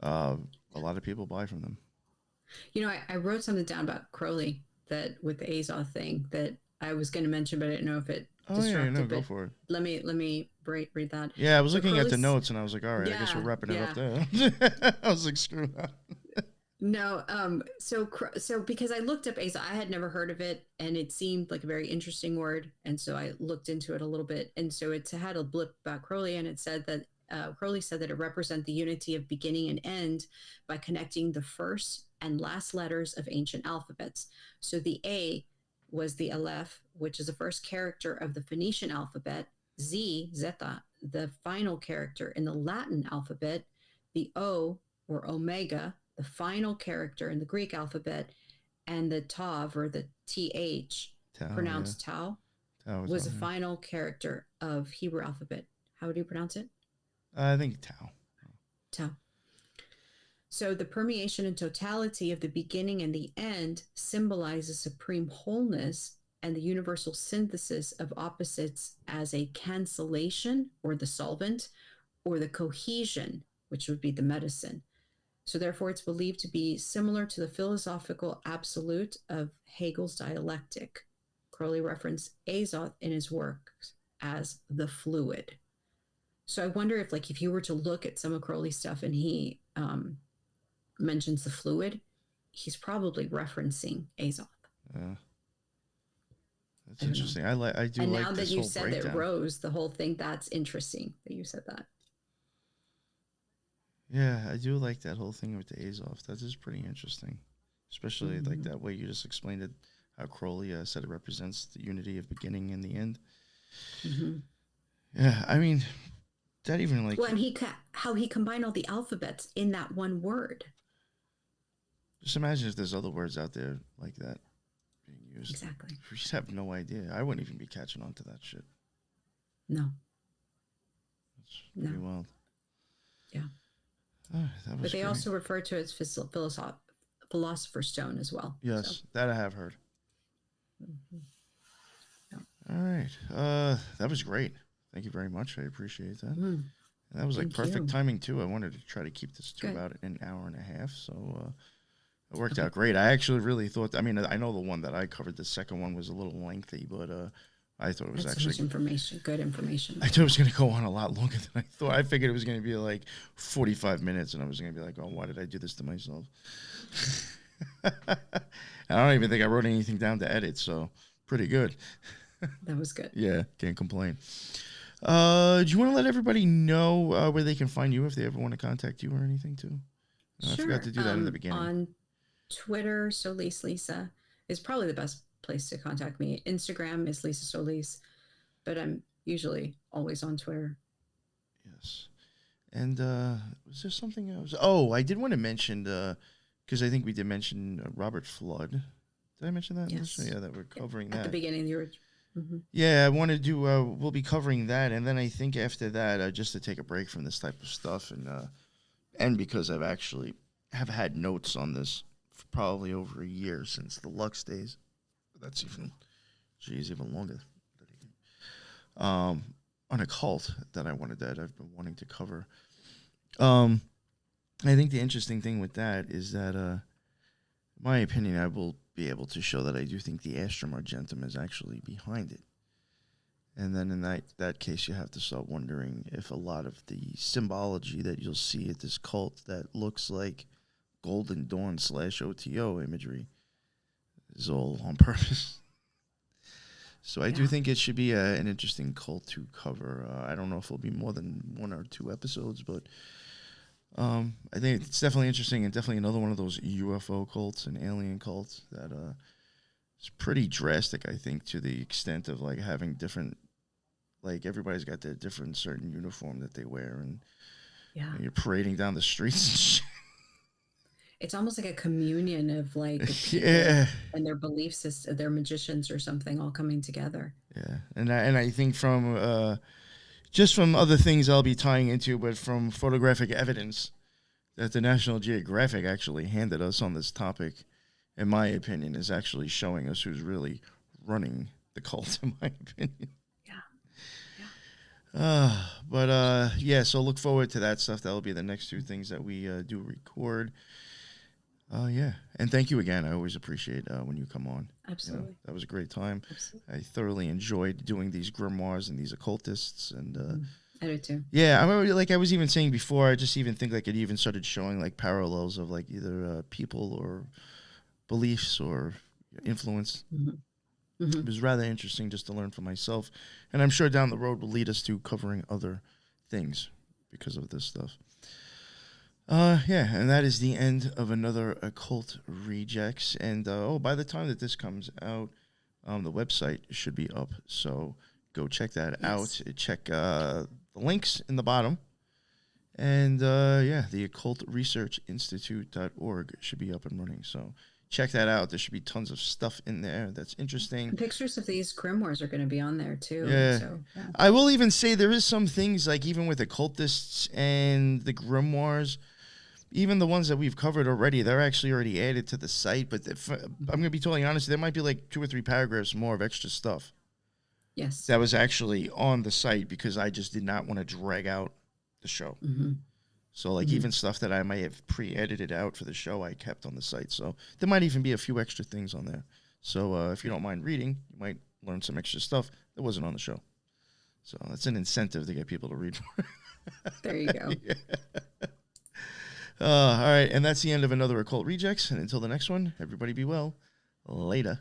A lot of people buy from them. I wrote something down about Crowley that with the Azoth thing that I was going to mention, but I didn't know if it disrupted. Go for it. Let me read that. Yeah, I was looking at the notes and I was like, all right, I guess we're wrapping it up there. I was like, screw that. No, so because I looked up Azoth, I had never heard of it, and it seemed like a very interesting word, and so I looked into it a little bit, and so it had a blip about Crowley, and it said that Crowley said that it represents the unity of beginning and end by connecting the first and last letters of ancient alphabets. So the A was the Aleph, which is the first character of the Phoenician alphabet, Zeta, the final character in the Latin alphabet, the O or Omega, the final character in the Greek alphabet, and the Tav or the TH, pronounced Tau, was the final character of Hebrew alphabet. How do you pronounce it? I think Tau. Tau. So the permeation and totality of the beginning and the end symbolizes supreme wholeness and the universal synthesis of opposites as a cancellation or the solvent, or the cohesion, which would be the medicine. So therefore, it's believed to be similar to the philosophical absolute of Hegel's dialectic. Crowley referenced Azoth in his works as the fluid. So I wonder if you were to look at some of Crowley's stuff and he mentions the fluid, he's probably referencing Azoth. Yeah. That's interesting. I do and like now that this you whole said breakdown. that Rose, the whole thing, that's interesting that you said that. Yeah, I do like that whole thing with the Azoth. That is pretty interesting, especially like that way you just explained it. How Crowley said it represents the unity of beginning and the end. Mm-hmm. Yeah, I mean, that even like. Well, and how he combined all the alphabets in that one word. Just imagine if there's other words out there like that being used. Exactly. We just have no idea. I wouldn't even be catching on to that shit. No. That's pretty wild. Yeah. That was but they great. also refer to it as philosopher's stone as well. Yes, so. That I have heard. Mm-hmm. Yeah. All right. That was great. Thank you very much. I appreciate that. And that was like perfect timing too. I wanted to try to keep this to about an hour and a half. So it worked out great. I actually really thought, I mean, I know the one that I covered, the second one was a little lengthy, but I thought it was That's actually good information. I thought it was going to go on a lot longer than I thought. I figured it was going to be like 45 minutes, and I was going to be like, "Oh, why did I do this to myself?" I don't even think I wrote anything down to edit, so pretty good. That was good. Yeah, can't complain. Do you want to let everybody know where they can find you if they ever want to contact you or anything too? Sure. I forgot to do that in the beginning. On Twitter, Solis Lisa is probably the best place to contact me. Instagram is Lisa Solis, but I'm usually always on Twitter. Yes. And was there something else? Oh, I did want to mention, because I think we did mention Robert Flood. Did I mention that? Yes. Yeah, that we're covering that. At the beginning of the original. Mm-hmm. Yeah, I want to do, we'll be covering that. And then I think after that, just to take a break from this type of stuff. And because I've actually have had notes on this for probably over a year since the Lux days. That's even longer. On Occult that I've been wanting to cover. I think the interesting thing with that is that, in my opinion, I will be able to show that I do think the Astrum Argentum is actually behind it. And then in that case, you have to start wondering if a lot of the symbology that you'll see at this cult that looks like Golden Dawn / OTO imagery is all on purpose. So I do think it should be an interesting cult to cover. I don't know if it'll be more than 1 or 2 episodes, but I think it's definitely interesting and definitely another one of those UFO cults and alien cults that is pretty drastic, I think, to the extent of like having different, like everybody's got their different certain uniform that they wear and you're parading down the streets and shit. It's almost like a communion of like and their belief system, their magicians or something all coming together. Yeah, and I think from just from other things I'll be tying into, but from photographic evidence that the National Geographic actually handed us on this topic, in my opinion, is actually showing us who's really running the cult, in my opinion. So look forward to that stuff. That'll be the next 2 things that we do record. And thank you again. I always appreciate when you come on. Absolutely. That was a great time. Absolutely. I thoroughly enjoyed doing these grimoires and these occultists. And I do too. Yeah, I remember, like I was even saying before, I just even think like it even started showing like parallels of like either people or beliefs or influence. Mm-hmm. Mm-hmm. It was rather interesting just to learn for myself. And I'm sure down the road will lead us to covering other things because of this stuff. And that is the end of another Occult Rejects. And, by the time that this comes out, the website should be up. So go check that out. Check the links in the bottom. And, the occultresearchinstitute.org should be up and running. So check that out. There should be tons of stuff in there that's interesting. And pictures of these grimoires are going to be on there, too. Yeah. So, I will even say there is some things, like even with occultists and the grimoires, even the ones that we've covered already, they're actually already added to the site. But I'm going to be totally honest, there might be like 2 or 3 paragraphs more of extra stuff. Yes. That was actually on the site because I just did not want to drag out the show. Mm-hmm. So like even stuff that I might have pre-edited out for the show, I kept on the site. So there might even be a few extra things on there. So if you don't mind reading, you might learn some extra stuff that wasn't on the show. So that's an incentive to get people to read more. There you go. Yeah. All right, and that's the end of another Occult Rejects. And until the next one, everybody be well. Later.